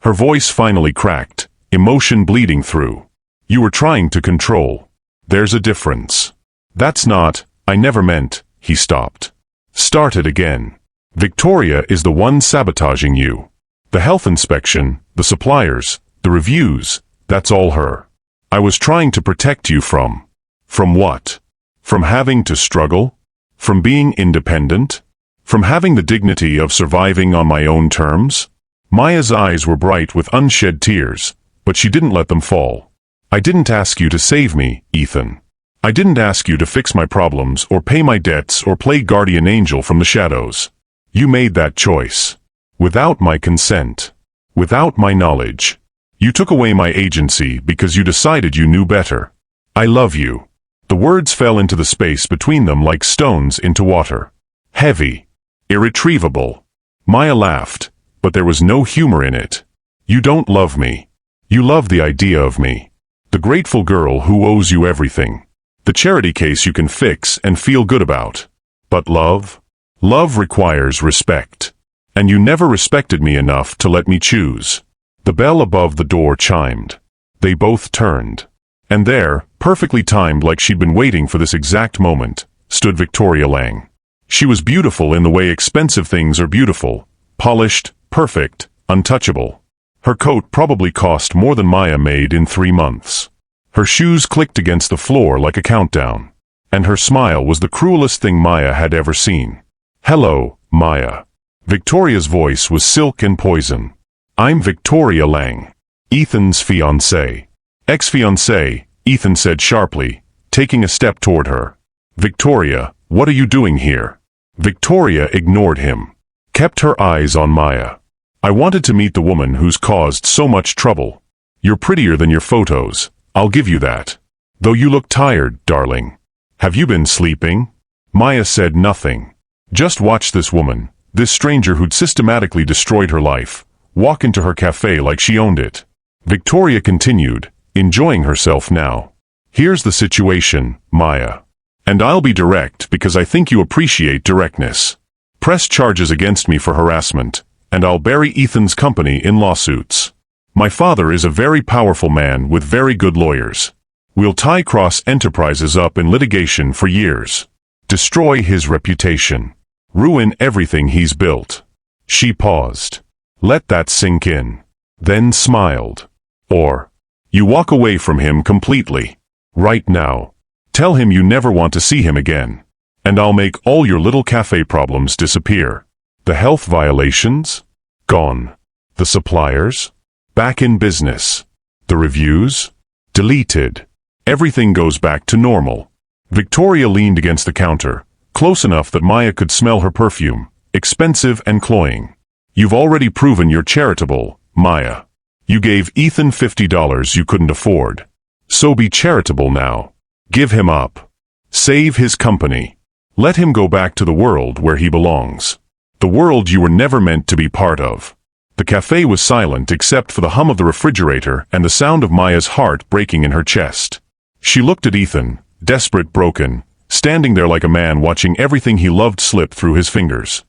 Her voice finally cracked, emotion bleeding through. You were trying to control. There's a difference. That's not, I never meant, he stopped. Started again. Victoria is the one sabotaging you. The health inspection, the suppliers, the reviews, that's all her. I was trying to protect you from. From what? From having to struggle? From being independent? From having the dignity of surviving on my own terms? Maya's eyes were bright with unshed tears, but she didn't let them fall. I didn't ask you to save me, Ethan. I didn't ask you to fix my problems or pay my debts or play guardian angel from the shadows. You made that choice. Without my consent. Without my knowledge. You took away my agency because you decided you knew better. I love you. The words fell into the space between them like stones into water. Heavy. Irretrievable. Maya laughed, but there was no humor in it. You don't love me. You love the idea of me. The grateful girl who owes you everything. The charity case you can fix and feel good about. But love? Love requires respect. And you never respected me enough to let me choose. The bell above the door chimed. They both turned. And there, perfectly timed like she'd been waiting for this exact moment, stood Victoria Lang. She was beautiful in the way expensive things are beautiful. Polished, perfect, untouchable. Her coat probably cost more than Maya made in 3 months. Her shoes clicked against the floor like a countdown. and her smile was the cruelest thing Maya had ever seen. "Hello, Maya." Victoria's voice was silk and poison. "I'm Victoria Lang, Ethan's fiancée." "Ex-fiancée," Ethan said sharply, taking a step toward her. "Victoria, what are you doing here?" Victoria ignored him, kept her eyes on Maya. "I wanted to meet the woman who's caused so much trouble. You're prettier than your photos, I'll give you that. Though you look tired, darling. Have you been sleeping?" Maya said nothing. Just watch this woman, this stranger who'd systematically destroyed her life, walk into her café like she owned it. Victoria continued, enjoying herself now. "Here's the situation, Maya. And I'll be direct because I think you appreciate directness. Press charges against me for harassment, and I'll bury Ethan's company in lawsuits. My father is a very powerful man with very good lawyers. We'll tie Cross Enterprises up in litigation for years. Destroy his reputation. Ruin everything he's built." She paused. Let that sink in. Then smiled. "Or, you walk away from him completely. Right now. Tell him you never want to see him again. And I'll make all your little cafe problems disappear. The health violations? Gone. The suppliers? Back in business. The reviews? Deleted. Everything goes back to normal." Victoria leaned against the counter, close enough that Maya could smell her perfume, expensive and cloying. "You've already proven you're charitable, Maya. You gave Ethan $50 you couldn't afford. So be charitable now. Give him up. Save his company. Let him go back to the world where he belongs. The world you were never meant to be part of." The cafe was silent except for the hum of the refrigerator and the sound of Maya's heart breaking in her chest. She looked at Ethan, desperate, broken, standing there like a man watching everything he loved slip through his fingers.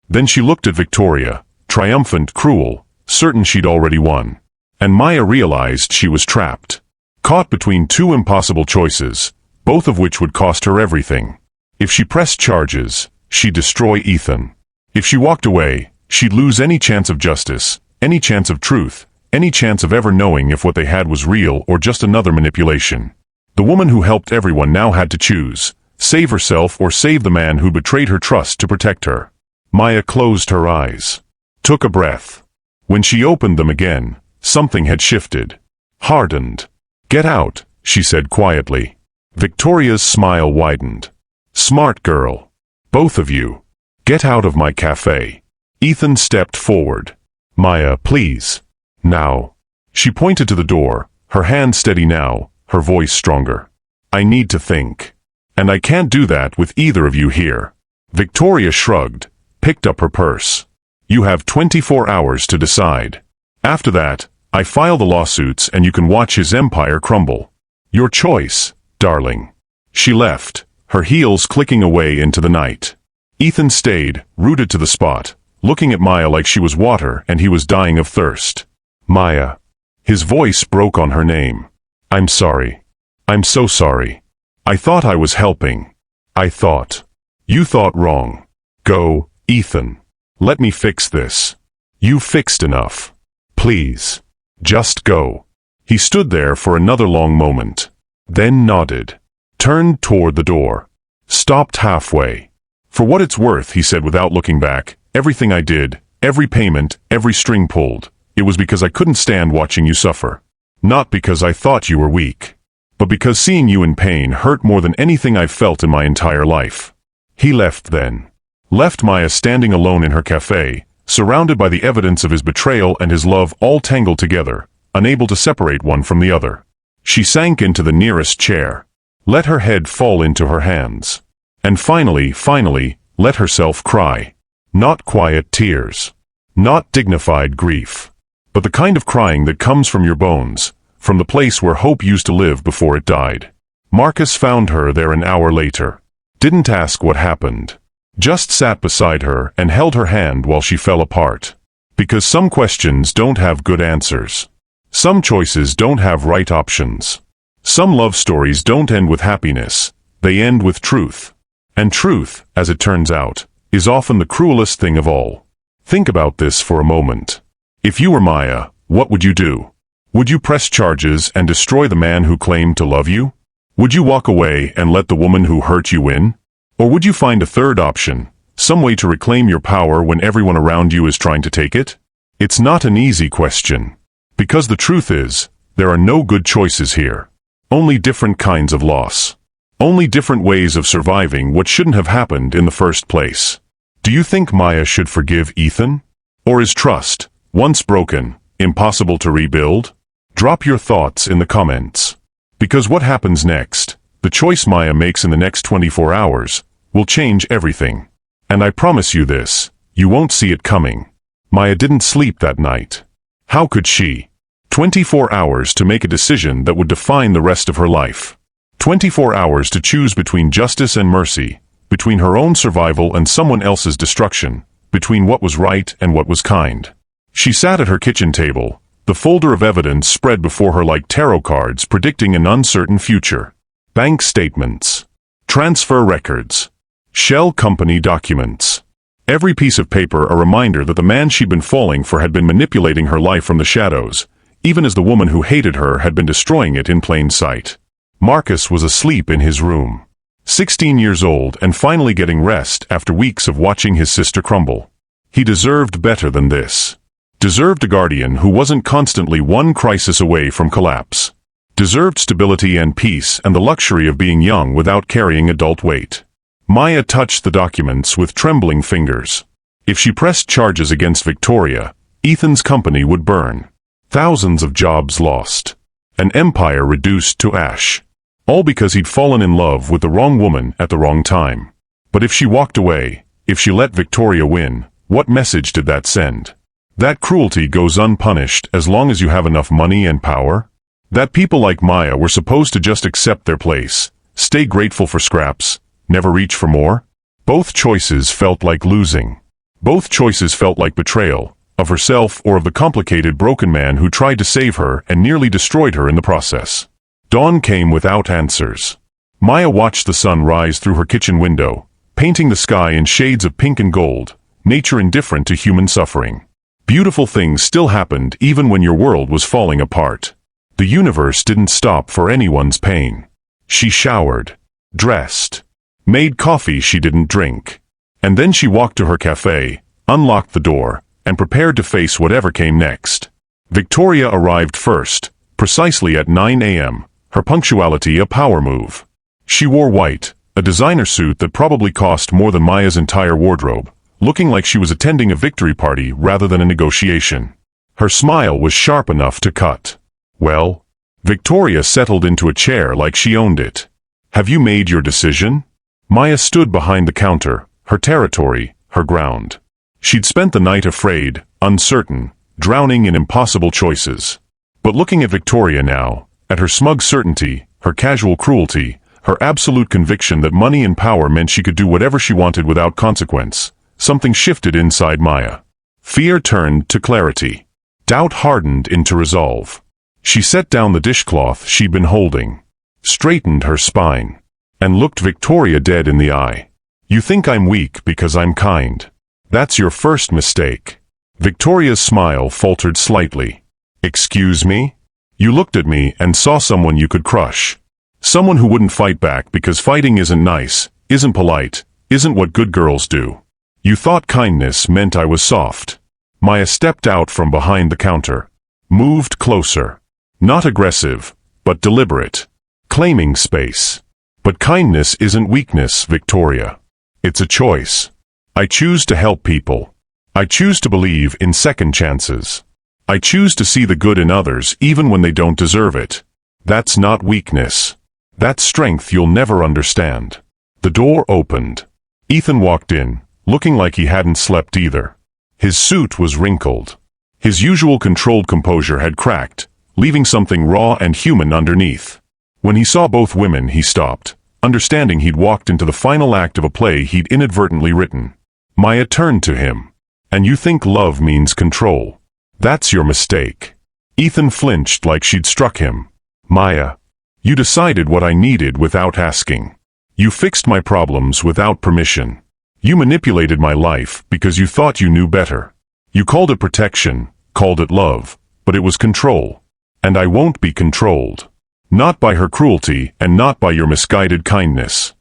Then she looked at Victoria, triumphant, cruel, certain she'd already won. And Maya realized she was trapped. Caught between two impossible choices, both of which would cost her everything. If she pressed charges, she'd destroy Ethan. If she walked away, she'd lose any chance of justice, any chance of truth, any chance of ever knowing if what they had was real or just another manipulation. The woman who helped everyone now had to choose, save herself or save the man who betrayed her trust to protect her. Maya closed her eyes, took a breath. When she opened them again, something had shifted, hardened. "Get out," she said quietly. Victoria's smile widened. "Smart girl. Both of you. Get out of my cafe." Ethan stepped forward. "Maya, please. Now." She pointed to the door, her hand steady now, her voice stronger. "I need to think. And I can't do that with either of you here." Victoria shrugged, picked up her purse. "You have 24 hours to decide. After that, I file the lawsuits and you can watch his empire crumble. Your choice, darling." She left, her heels clicking away into the night. Ethan stayed, rooted to the spot, looking at Maya like she was water and he was dying of thirst. "Maya." His voice broke on her name. "I'm sorry. I'm so sorry. I thought I was helping. I thought. You thought wrong. Go, Ethan. Let me fix this. You fixed enough. Please. Just go." He stood there for another long moment, then nodded, turned toward the door, stopped halfway. "For what it's worth," he said without looking back, "everything I did, every payment, every string pulled, it was because I couldn't stand watching you suffer. Not because I thought you were weak, but because seeing you in pain hurt more than anything I've felt in my entire life." He left then. Left Maya standing alone in her cafe, surrounded by the evidence of his betrayal and his love all tangled together, unable to separate one from the other. She sank into the nearest chair, let her head fall into her hands, and finally, let herself cry. Not quiet tears. Not dignified grief. But the kind of crying that comes from your bones, from the place where hope used to live before it died. Marcus found her there an hour later. Didn't ask what happened. Just sat beside her and held her hand while she fell apart. Because some questions don't have good answers. Some choices don't have right options. Some love stories don't end with happiness, they end with truth. And truth, as it turns out, is often the cruelest thing of all. Think about this for a moment. If you were Maya, what would you do? Would you press charges and destroy the man who claimed to love you? Would you walk away and let the woman who hurt you win? Or would you find a third option, some way to reclaim your power when everyone around you is trying to take it? It's not an easy question. Because the truth is, there are no good choices here. Only different kinds of loss. Only different ways of surviving what shouldn't have happened in the first place. Do you think Maya should forgive Ethan? Or is trust, once broken, impossible to rebuild? Drop your thoughts in the comments. Because what happens next, the choice Maya makes in the next 24 hours, will change everything. And I promise you this, you won't see it coming. Maya didn't sleep that night. How could she? 24 hours to make a decision that would define the rest of her life. 24 hours to choose between justice and mercy, between her own survival and someone else's destruction, between what was right and what was kind. She sat at her kitchen table, the folder of evidence spread before her like tarot cards predicting an uncertain future. Bank statements, transfer records, shell company documents. Every piece of paper a reminder that the man she'd been falling for had been manipulating her life from the shadows, even as the woman who hated her had been destroying it in plain sight. Marcus was asleep in his room. 16 years old and finally getting rest after weeks of watching his sister crumble. He deserved better than this. Deserved a guardian who wasn't constantly one crisis away from collapse. Deserved stability and peace and the luxury of being young without carrying adult weight. Maya touched the documents with trembling fingers. If she pressed charges against Victoria, Ethan's company would burn. Thousands of jobs lost. An empire reduced to ash. All because he'd fallen in love with the wrong woman at the wrong time. But if she walked away, if she let Victoria win, what message did that send? That cruelty goes unpunished as long as you have enough money and power? That people like Maya were supposed to just accept their place, stay grateful for scraps, never reach for more? Both choices felt like losing. Both choices felt like betrayal, of herself or of the complicated broken man who tried to save her and nearly destroyed her in the process. Dawn came without answers. Maya watched the sun rise through her kitchen window, painting the sky in shades of pink and gold, nature indifferent to human suffering. Beautiful things still happened even when your world was falling apart. The universe didn't stop for anyone's pain. She showered, dressed, made coffee she didn't drink. And then she walked to her café, unlocked the door, and prepared to face whatever came next. Victoria arrived first, precisely at 9 a.m., her punctuality a power move. She wore white, a designer suit that probably cost more than Maya's entire wardrobe, looking like she was attending a victory party rather than a negotiation. Her smile was sharp enough to cut. Well? Victoria settled into a chair like she owned it. Have you made your decision? Maya stood behind the counter, her territory, her ground. She'd spent the night afraid, uncertain, drowning in impossible choices. But looking at Victoria now, at her smug certainty, her casual cruelty, her absolute conviction that money and power meant she could do whatever she wanted without consequence, something shifted inside Maya. Fear turned to clarity. Doubt hardened into resolve. She set down the dishcloth she'd been holding, straightened her spine, and looked Victoria dead in the eye. You think I'm weak because I'm kind. That's your first mistake. Victoria's smile faltered slightly. Excuse me? You looked at me and saw someone you could crush. Someone who wouldn't fight back because fighting isn't nice, isn't polite, isn't what good girls do. You thought kindness meant I was soft. Maya stepped out from behind the counter. Moved closer. Not aggressive, but deliberate. Claiming space. But kindness isn't weakness, Victoria. It's a choice. I choose to help people. I choose to believe in second chances. I choose to see the good in others even when they don't deserve it. That's not weakness. That's strength you'll never understand. The door opened. Ethan walked in, looking like he hadn't slept either. His suit was wrinkled. His usual controlled composure had cracked, leaving something raw and human underneath. When he saw both women, he stopped, understanding he'd walked into the final act of a play he'd inadvertently written. Maya turned to him. And you think love means control. That's your mistake. Ethan flinched like she'd struck him. Maya, you decided what I needed without asking. You fixed my problems without permission. You manipulated my life because you thought you knew better. You called it protection, called it love, but it was control. And I won't be controlled. Not by her cruelty, and not by your misguided kindness.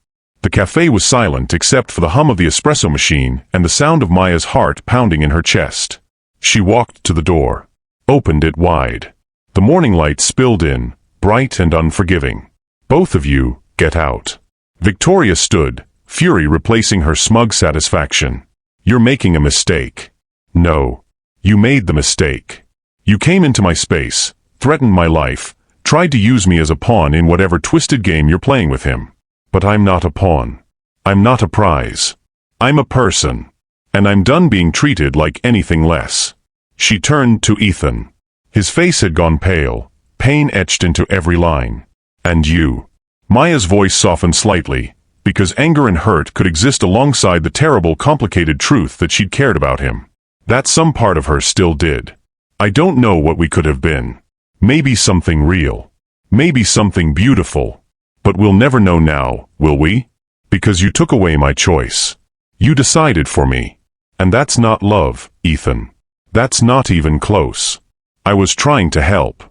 The cafe was silent except for the hum of the espresso machine and the sound of Maya's heart pounding in her chest. She walked to the door, opened it wide. The morning light spilled in, bright and unforgiving. Both of you, get out. Victoria stood, fury replacing her smug satisfaction. You're making a mistake. No. You made the mistake. You came into my space, threatened my life, tried to use me as a pawn in whatever twisted game you're playing with him. But I'm not a pawn. I'm not a prize. I'm a person. And I'm done being treated like anything less. She turned to Ethan. His face had gone pale, pain etched into every line. And you. Maya's voice softened slightly, because anger and hurt could exist alongside the terrible, complicated truth that she'd cared about him. That some part of her still did. I don't know what we could have been. Maybe something real. Maybe something beautiful. But we'll never know now, will we? Because you took away my choice. You decided for me. And that's not love, Ethan. That's not even close. I was trying to help.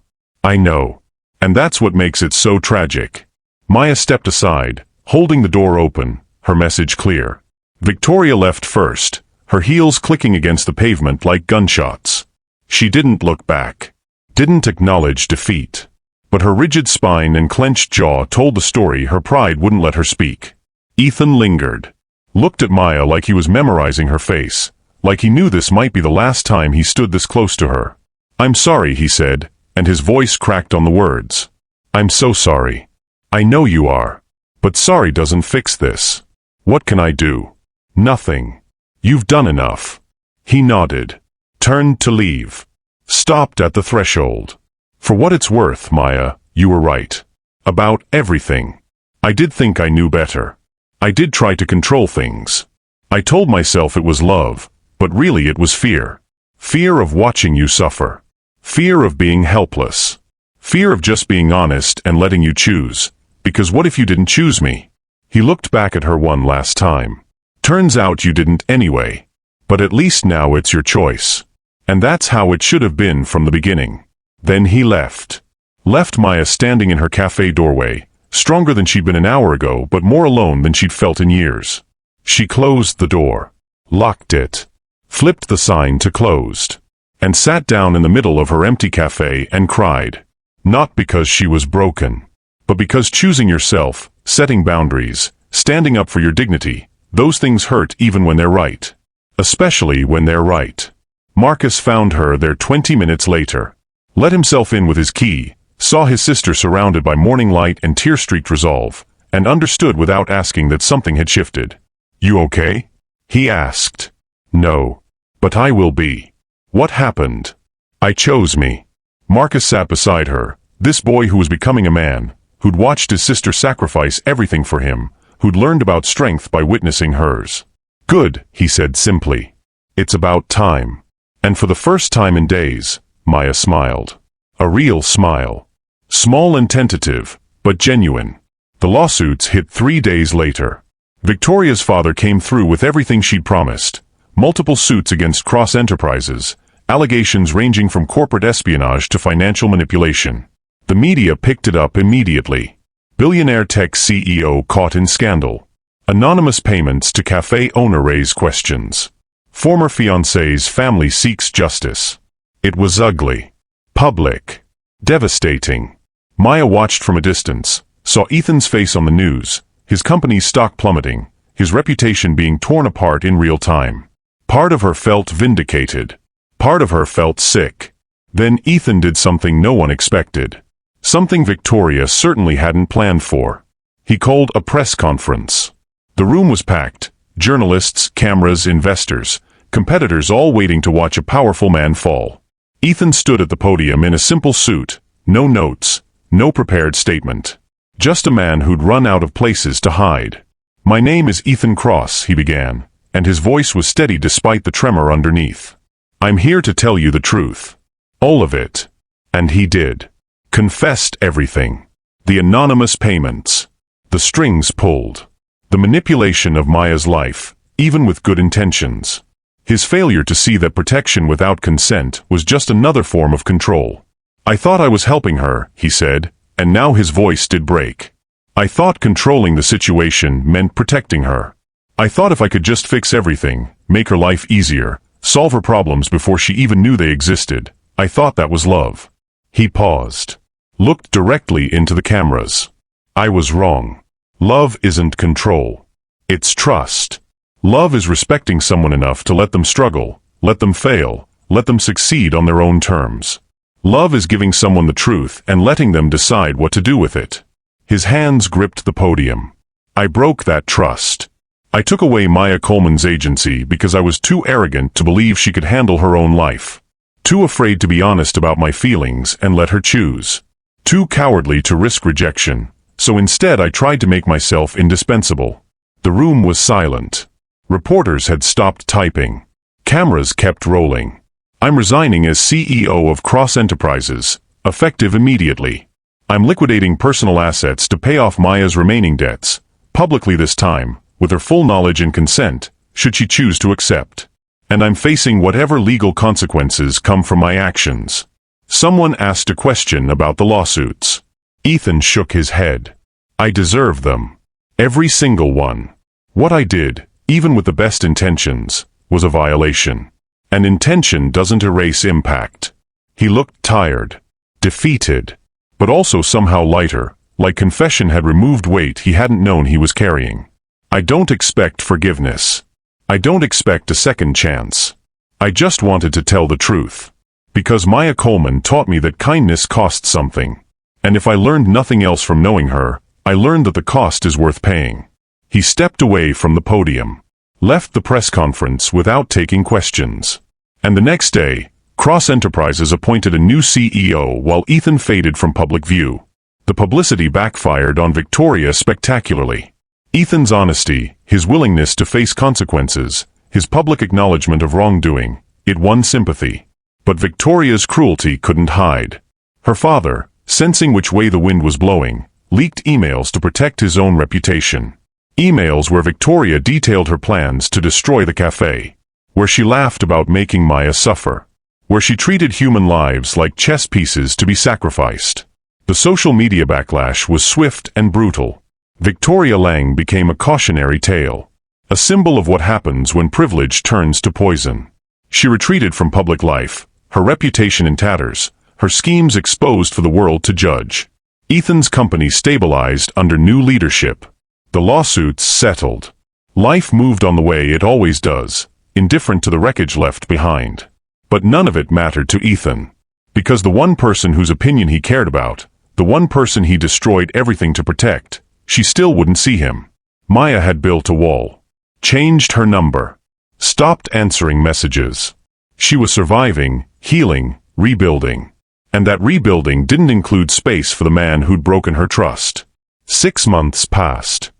I know. And that's what makes it so tragic. Maya stepped aside, holding the door open, her message clear. Victoria left first, her heels clicking against the pavement like gunshots. She didn't look back. Didn't acknowledge defeat. But her rigid spine and clenched jaw told the story her pride wouldn't let her speak. Ethan lingered. Looked at Maya like he was memorizing her face, like he knew this might be the last time he stood this close to her. I'm sorry, he said, and his voice cracked on the words. I'm so sorry. I know you are. But sorry doesn't fix this. What can I do? Nothing. You've done enough. He nodded. Turned to leave. Stopped at the threshold. For what it's worth, Maya, you were right. About everything. I did think I knew better. I did try to control things. I told myself it was love, but really it was fear. Fear of watching you suffer. Fear of being helpless. Fear of just being honest and letting you choose. Because what if you didn't choose me? He looked back at her one last time. Turns out you didn't anyway. But at least now it's your choice. And that's how it should have been from the beginning. Then he left. Left Maya standing in her cafe doorway, stronger than she'd been an hour ago but more alone than she'd felt in years. She closed the door. Locked it. Flipped the sign to closed. And sat down in the middle of her empty cafe and cried. Not because she was broken. But because choosing yourself, setting boundaries, standing up for your dignity, those things hurt even when they're right. Especially when they're right. Marcus found her there 20 minutes later. Let himself in with his key, saw his sister surrounded by morning light and tear-streaked resolve, and understood without asking that something had shifted. You okay? He asked. No. But I will be. What happened? I chose me. Marcus sat beside her, this boy who was becoming a man, who'd watched his sister sacrifice everything for him, who'd learned about strength by witnessing hers. Good, he said simply. It's about time. And for the first time in days, Maya smiled. A real smile. Small and tentative, but genuine. The lawsuits hit 3 days later. Victoria's father came through with everything she'd promised. Multiple suits against Cross Enterprises, allegations ranging from corporate espionage to financial manipulation. The media picked it up immediately. Billionaire tech CEO caught in scandal. Anonymous payments to cafe owner raise questions. Former fiancé's family seeks justice. It was ugly. Public. Devastating. Maya watched from a distance, saw Ethan's face on the news, his company's stock plummeting, his reputation being torn apart in real time. Part of her felt vindicated. Part of her felt sick. Then Ethan did something no one expected. Something Victoria certainly hadn't planned for. He called a press conference. The room was packed. Journalists, cameras, investors, competitors all waiting to watch a powerful man fall. Ethan stood at the podium in a simple suit, no notes, no prepared statement. Just a man who'd run out of places to hide. My name is Ethan Cross, he began, and his voice was steady despite the tremor underneath. I'm here to tell you the truth. All of it. And he did. Confessed everything. The anonymous payments. The strings pulled. The manipulation of Maya's life, even with good intentions. His failure to see that protection without consent was just another form of control. I thought I was helping her, he said, and now his voice did break. I thought controlling the situation meant protecting her. I thought if I could just fix everything, make her life easier, solve her problems before she even knew they existed, I thought that was love. He paused, looked directly into the cameras. I was wrong. Love isn't control. It's trust. Love is respecting someone enough to let them struggle, let them fail, let them succeed on their own terms. Love is giving someone the truth and letting them decide what to do with it. His hands gripped the podium. I broke that trust. I took away Maya Coleman's agency because I was too arrogant to believe she could handle her own life. Too afraid to be honest about my feelings and let her choose. Too cowardly to risk rejection. So instead I tried to make myself indispensable. The room was silent. Reporters had stopped typing. Cameras kept rolling. I'm resigning as CEO of Cross Enterprises, effective immediately. I'm liquidating personal assets to pay off Maya's remaining debts, publicly this time, with her full knowledge and consent, should she choose to accept. And I'm facing whatever legal consequences come from my actions. Someone asked a question about the lawsuits. Ethan shook his head. I deserve them. Every single one. What I did, even with the best intentions, was a violation. And intention doesn't erase impact. He looked tired, defeated, but also somehow lighter, like confession had removed weight he hadn't known he was carrying. I don't expect forgiveness. I don't expect a second chance. I just wanted to tell the truth. Because Maya Coleman taught me that kindness costs something. And if I learned nothing else from knowing her, I learned that the cost is worth paying. He stepped away from the podium, left the press conference without taking questions. And the next day, Cross Enterprises appointed a new CEO while Ethan faded from public view. The publicity backfired on Victoria spectacularly. Ethan's honesty, his willingness to face consequences, his public acknowledgement of wrongdoing, it won sympathy. But Victoria's cruelty couldn't hide. Her father, sensing which way the wind was blowing, leaked emails to protect his own reputation. Emails where Victoria detailed her plans to destroy the café, where she laughed about making Maya suffer, where she treated human lives like chess pieces to be sacrificed. The social media backlash was swift and brutal. Victoria Lang became a cautionary tale, a symbol of what happens when privilege turns to poison. She retreated from public life, her reputation in tatters, her schemes exposed for the world to judge. Ethan's company stabilized under new leadership. The lawsuits settled. Life moved on the way it always does, indifferent to the wreckage left behind. But none of it mattered to Ethan. Because the one person whose opinion he cared about, the one person he destroyed everything to protect, she still wouldn't see him. Maya had built a wall. Changed her number. Stopped answering messages. She was surviving, healing, rebuilding. And that rebuilding didn't include space for the man who'd broken her trust. 6 months passed.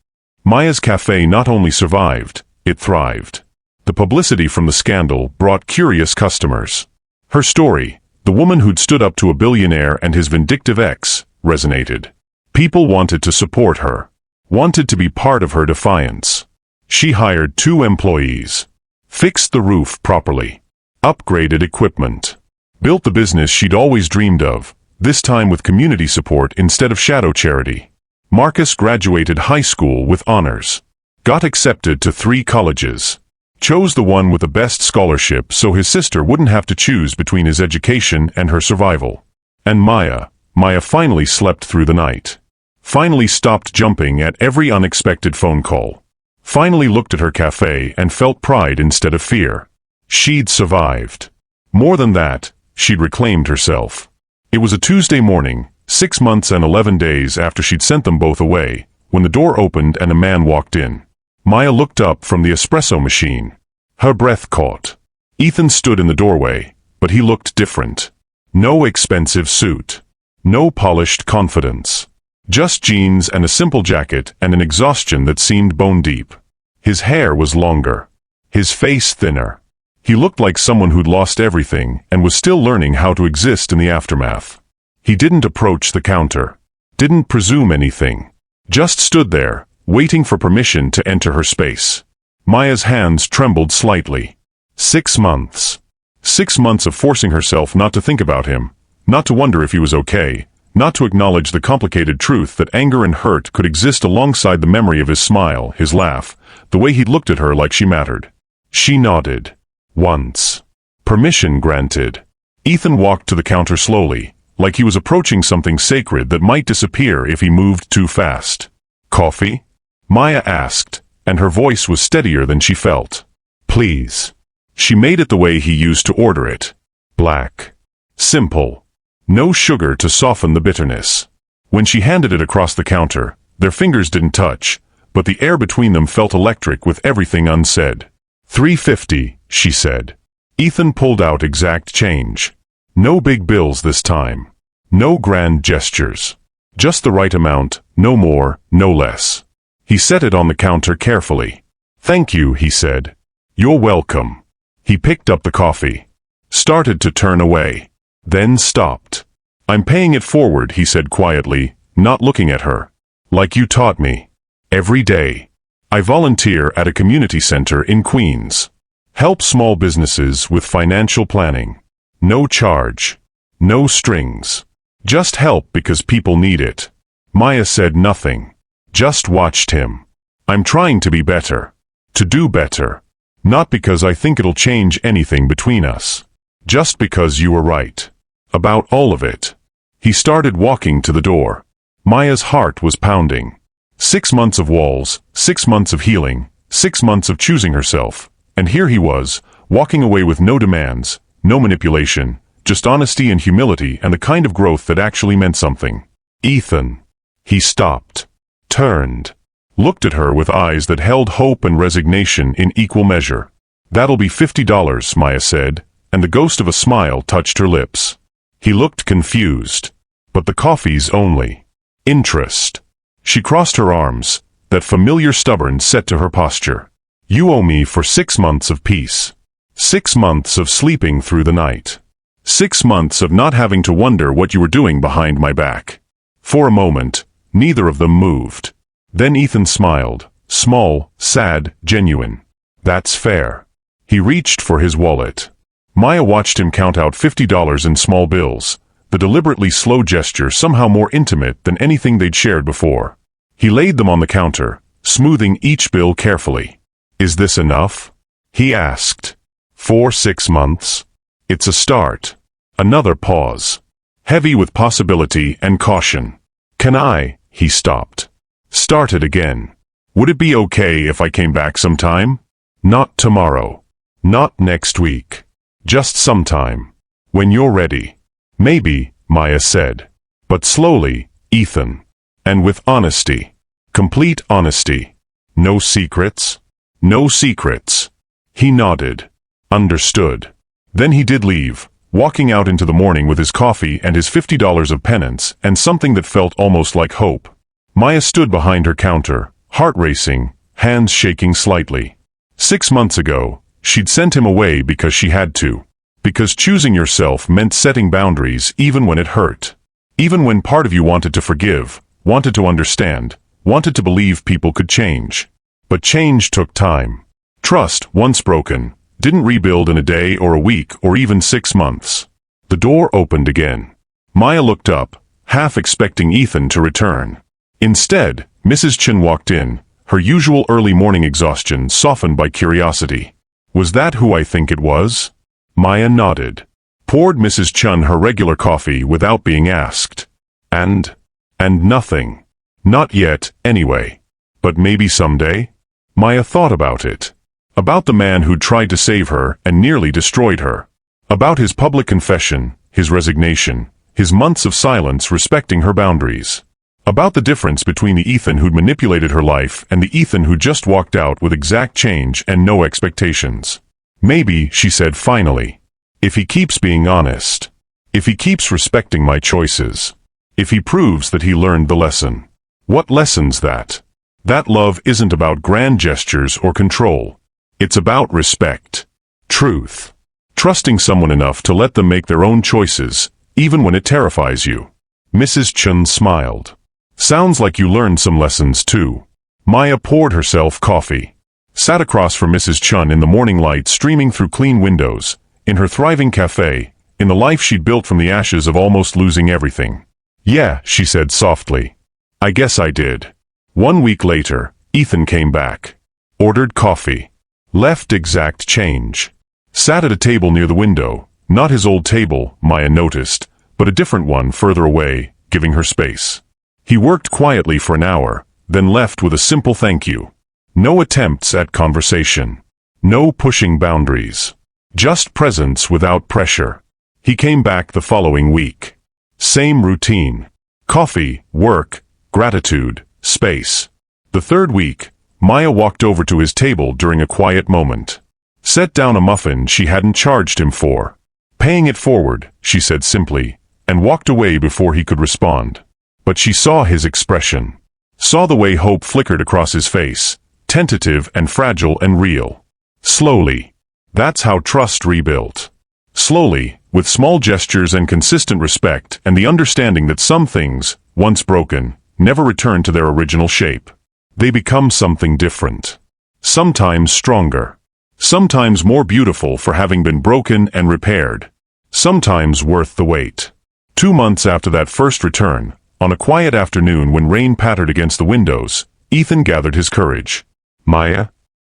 Maya's cafe not only survived, it thrived. The publicity from the scandal brought curious customers. Her story, the woman who'd stood up to a billionaire and his vindictive ex, resonated. People wanted to support her, wanted to be part of her defiance. She hired 2 employees, fixed the roof properly, upgraded equipment, built the business she'd always dreamed of, this time with community support instead of shadow charity. Marcus graduated high school with honors, got accepted to 3 colleges, chose the one with the best scholarship so his sister wouldn't have to choose between his education and her survival. And Maya finally slept through the night. Finally stopped jumping at every unexpected phone call. Finally looked at her cafe and felt pride instead of fear. She'd survived. More than that, she'd reclaimed herself. It was a Tuesday morning, 6 months and 11 days after she'd sent them both away, when the door opened and a man walked in. Maya looked up from the espresso machine. Her breath caught. Ethan stood in the doorway, but he looked different. No expensive suit. No polished confidence. Just jeans and a simple jacket and an exhaustion that seemed bone deep. His hair was longer. His face thinner. He looked like someone who'd lost everything and was still learning how to exist in the aftermath. He didn't approach the counter. Didn't presume anything. Just stood there, waiting for permission to enter her space. Maya's hands trembled slightly. 6 months. 6 months of forcing herself not to think about him, not to wonder if he was okay, not to acknowledge the complicated truth that anger and hurt could exist alongside the memory of his smile, his laugh, the way he'd looked at her like she mattered. She nodded. Once. Permission granted. Ethan walked to the counter slowly, like he was approaching something sacred that might disappear if he moved too fast. Coffee? Maya asked, and her voice was steadier than she felt. Please. She made it the way he used to order it. Black. Simple. No sugar to soften the bitterness. When she handed it across the counter, their fingers didn't touch, but the air between them felt electric with everything unsaid. $3.50, she said. Ethan pulled out exact change. No big bills this time. No grand gestures. Just the right amount, no more, no less. He set it on the counter carefully. Thank you, he said. You're welcome. He picked up the coffee. Started to turn away. Then stopped. I'm paying it forward, he said quietly, not looking at her. Like you taught me. Every day. I volunteer at a community center in Queens. Help small businesses with financial planning. No charge. No strings. Just help because people need it. Maya said nothing. Just watched him. I'm trying to be better. To do better. Not because I think it'll change anything between us. Just because you were right. About all of it. He started walking to the door. Maya's heart was pounding. 6 months of walls, 6 months of healing, 6 months of choosing herself. And here he was, walking away with no demands, no manipulation, just honesty and humility and the kind of growth that actually meant something. Ethan. He stopped. Turned. Looked at her with eyes that held hope and resignation in equal measure. That'll be $50, Maya said, and the ghost of a smile touched her lips. He looked confused. But the coffee's only. Interest. She crossed her arms, that familiar stubborn set to her posture. You owe me for 6 months of peace. 6 months of sleeping through the night. 6 months of not having to wonder what you were doing behind my back. For a moment, neither of them moved. Then Ethan smiled, small, sad, genuine. That's fair. He reached for his wallet. Maya watched him count out $50 in small bills, the deliberately slow gesture somehow more intimate than anything they'd shared before. He laid them on the counter, smoothing each bill carefully. Is this enough? He asked. For 6 months? It's a start. Another pause. Heavy with possibility and caution. Can I? He stopped. Started again. Would it be okay if I came back sometime? Not tomorrow. Not next week. Just sometime. When you're ready. Maybe, Maya said. But slowly, Ethan. And with honesty. Complete honesty. No secrets. No secrets. He nodded. Understood. Then he did leave, walking out into the morning with his coffee and his $50 of penance and something that felt almost like hope. Maya stood behind her counter, heart racing, hands shaking slightly. 6 months ago, she'd sent him away because she had to. Because choosing yourself meant setting boundaries even when it hurt. Even when part of you wanted to forgive, wanted to understand, wanted to believe people could change. But change took time. Trust, once broken, didn't rebuild in a day or a week or even 6 months. The door opened again. Maya looked up, half expecting Ethan to return. Instead, Mrs. Chen walked in, her usual early morning exhaustion softened by curiosity. Was that who I think it was? Maya nodded. Poured Mrs. Chen her regular coffee without being asked. And nothing. Not yet, anyway. But maybe someday? Maya thought about it. About the man who'd tried to save her and nearly destroyed her. About his public confession, his resignation, his months of silence respecting her boundaries. About the difference between the Ethan who'd manipulated her life and the Ethan who just walked out with exact change and no expectations. Maybe, she said finally. If he keeps being honest. If he keeps respecting my choices. If he proves that he learned the lesson. What lesson's that? That love isn't about grand gestures or control. It's about respect. Truth. Trusting someone enough to let them make their own choices, even when it terrifies you. Mrs. Chen smiled. Sounds like you learned some lessons too. Maya poured herself coffee. Sat across from Mrs. Chen in the morning light streaming through clean windows, in her thriving café, in the life she'd built from the ashes of almost losing everything. Yeah, she said softly. I guess I did. 1 week later, Ethan came back. Ordered coffee. Left exact change. Sat at a table near the window, not his old table, Maya noticed, but a different one further away, giving her space. He worked quietly for an hour, then left with a simple thank you. No attempts at conversation. No pushing boundaries. Just presence without pressure. He came back the following week. Same routine. Coffee, work, gratitude, space. The third week, Maya walked over to his table during a quiet moment. Set down a muffin she hadn't charged him for. Paying it forward, she said simply, and walked away before he could respond. But she saw his expression. Saw the way hope flickered across his face, tentative and fragile and real. Slowly. That's how trust rebuilt. Slowly, with small gestures and consistent respect and the understanding that some things, once broken, never return to their original shape. They become something different. Sometimes stronger. Sometimes more beautiful for having been broken and repaired. Sometimes worth the wait. 2 months after that first return, on a quiet afternoon when rain pattered against the windows, Ethan gathered his courage. Maya?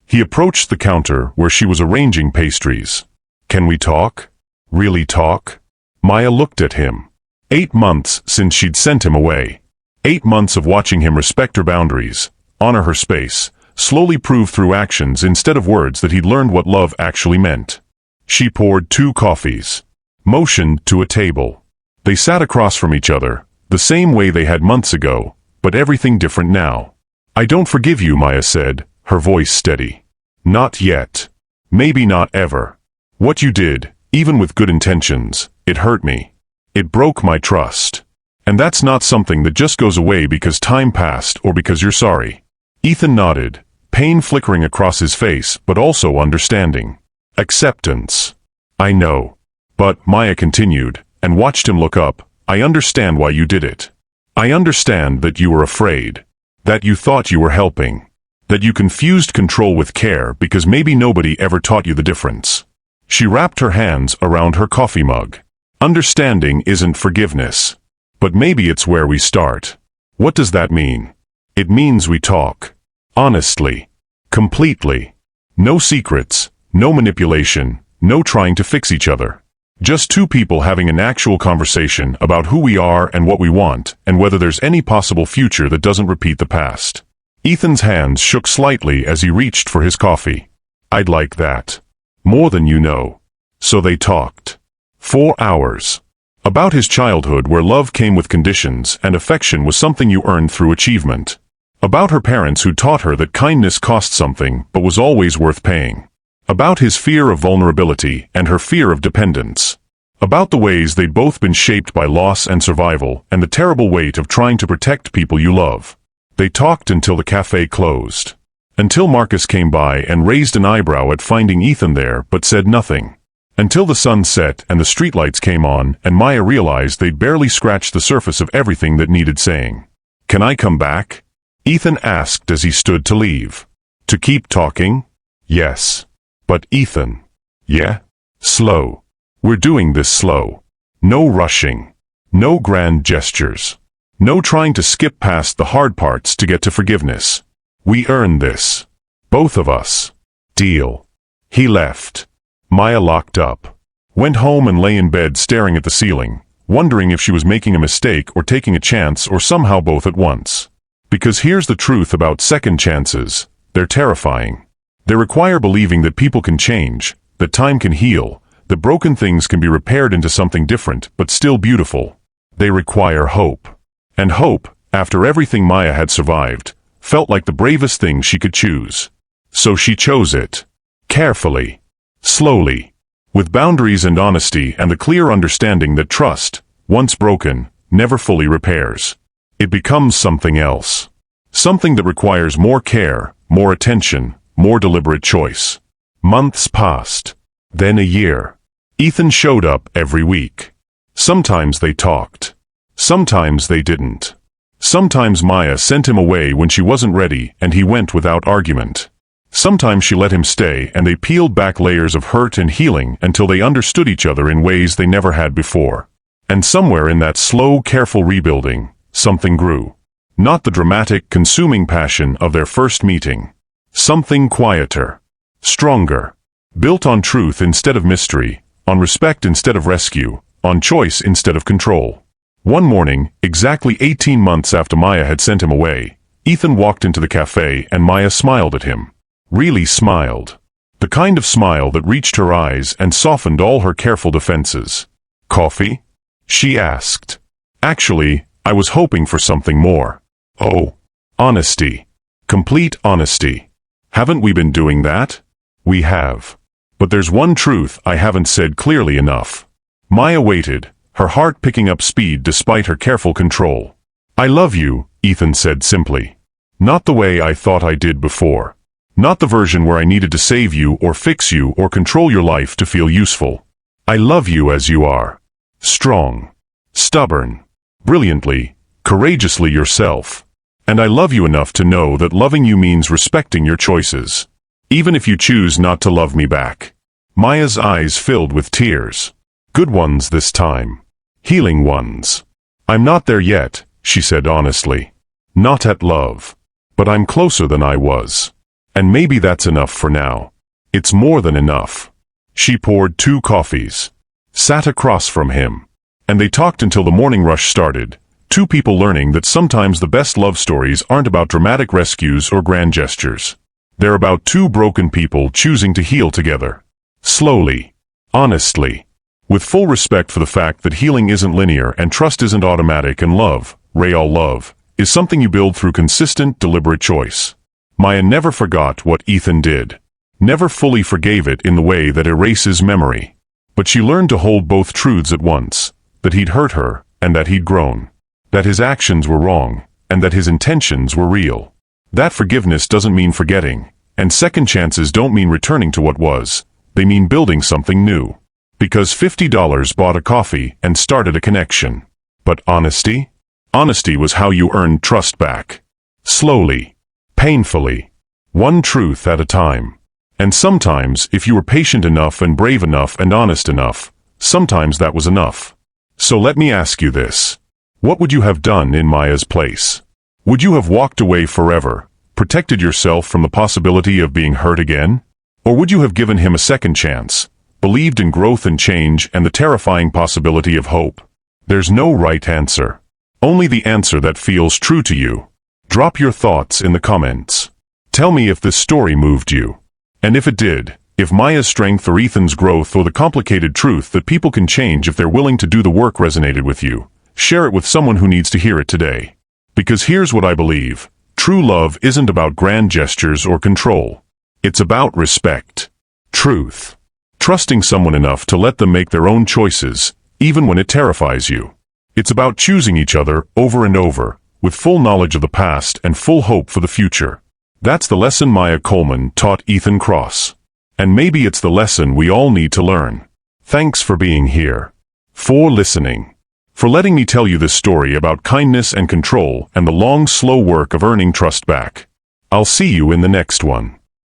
He approached the counter where she was arranging pastries. Can we talk? Really talk? Maya looked at him. 8 months since she'd sent him away. 8 months of watching him respect her boundaries, honor her space, slowly prove through actions instead of words that he'd learned what love actually meant. She poured 2 coffees. Motioned to a table. They sat across from each other, the same way they had months ago, but everything different now. I don't forgive you, Maya said, her voice steady. Not yet. Maybe not ever. What you did, even with good intentions, it hurt me. It broke my trust. And that's not something that just goes away because time passed or because you're sorry. Ethan nodded, pain flickering across his face but also understanding. Acceptance. I know. But, Maya continued, and watched him look up, I understand why you did it. I understand that you were afraid. That you thought you were helping. That you confused control with care because maybe nobody ever taught you the difference. She wrapped her hands around her coffee mug. Understanding isn't forgiveness. But maybe it's where we start. What does that mean? It means we talk. Honestly. Completely. No secrets, no manipulation, no trying to fix each other. Just 2 people having an actual conversation about who we are and what we want, and whether there's any possible future that doesn't repeat the past. Ethan's hands shook slightly as he reached for his coffee. I'd like that. More than you know. So they talked. 4 hours. About his childhood where love came with conditions and affection was something you earned through achievement. About her parents who taught her that kindness cost something but was always worth paying. About his fear of vulnerability and her fear of dependence. About the ways they'd both been shaped by loss and survival and the terrible weight of trying to protect people you love. They talked until the café closed. Until Marcus came by and raised an eyebrow at finding Ethan there but said nothing. Until the sun set and the streetlights came on and Maya realized they'd barely scratched the surface of everything that needed saying. Can I come back? Ethan asked as he stood to leave. To keep talking? Yes. But Ethan. Yeah? Slow. We're doing this slow. No rushing. No grand gestures. No trying to skip past the hard parts to get to forgiveness. We earn this. Both of us. Deal. He left. Maya locked up. Went home and lay in bed staring at the ceiling, wondering if she was making a mistake or taking a chance or somehow both at once. Because here's the truth about second chances. They're terrifying. They require believing that people can change, that time can heal, that broken things can be repaired into something different but still beautiful. They require hope. And hope, after everything Maya had survived, felt like the bravest thing she could choose. So she chose it. Carefully. Slowly. With boundaries and honesty and the clear understanding that trust, once broken, never fully repairs. It becomes something else. Something that requires more care, more attention, more deliberate choice. Months passed. Then a year. Ethan showed up every week. Sometimes they talked. Sometimes they didn't. Sometimes Maya sent him away when she wasn't ready and he went without argument. Sometimes she let him stay and they peeled back layers of hurt and healing until they understood each other in ways they never had before. And somewhere in that slow, careful rebuilding, something grew. Not the dramatic, consuming passion of their first meeting. Something quieter. Stronger. Built on truth instead of mystery, on respect instead of rescue, on choice instead of control. One morning, exactly 18 months after Maya had sent him away, Ethan walked into the café and Maya smiled at him. Really smiled. The kind of smile that reached her eyes and softened all her careful defenses. "Coffee?" she asked. "Actually, I was hoping for something more." "Oh." "Honesty. Complete honesty." "Haven't we been doing that?" "We have. But there's one truth I haven't said clearly enough." Maya waited, her heart picking up speed despite her careful control. "I love you," Ethan said simply. "Not the way I thought I did before. Not the version where I needed to save you or fix you or control your life to feel useful. I love you as you are. Strong. Stubborn. Brilliantly, courageously yourself. And I love you enough to know that loving you means respecting your choices. Even if you choose not to love me back." Maya's eyes filled with tears. Good ones this time. Healing ones. "I'm not there yet," she said honestly. "Not at love. But I'm closer than I was. And maybe that's enough for now. It's more than enough." She poured 2 coffees. Sat across from him. And they talked until the morning rush started. 2 people learning that sometimes the best love stories aren't about dramatic rescues or grand gestures. They're about 2 broken people choosing to heal together. Slowly. Honestly. With full respect for the fact that healing isn't linear and trust isn't automatic, and love, real love, is something you build through consistent, deliberate choice. Maya never forgot what Ethan did. Never fully forgave it in the way that erases memory. But she learned to hold both truths at once, that he'd hurt her, and that he'd grown. That his actions were wrong, and that his intentions were real. That forgiveness doesn't mean forgetting, and second chances don't mean returning to what was. They mean building something new. Because $50 bought a coffee and started a connection. But honesty? Honesty was how you earned trust back. Slowly. Painfully. One truth at a time. And sometimes, if you were patient enough and brave enough and honest enough, sometimes that was enough. So let me ask you this. What would you have done in Maya's place? Would you have walked away forever, protected yourself from the possibility of being hurt again? Or would you have given him a second chance, believed in growth and change and the terrifying possibility of hope? There's no right answer. Only the answer that feels true to you. Drop your thoughts in the comments. Tell me if this story moved you. And if it did, if Maya's strength or Ethan's growth or the complicated truth that people can change if they're willing to do the work resonated with you, share it with someone who needs to hear it today. Because here's what I believe. True love isn't about grand gestures or control. It's about respect. Truth. Trusting someone enough to let them make their own choices, even when it terrifies you. It's about choosing each other over and over, with full knowledge of the past and full hope for the future. That's the lesson Maya Coleman taught Ethan Cross. And maybe it's the lesson we all need to learn. Thanks for being here. For listening. For letting me tell you this story about kindness and control and the long, slow work of earning trust back. I'll see you in the next one.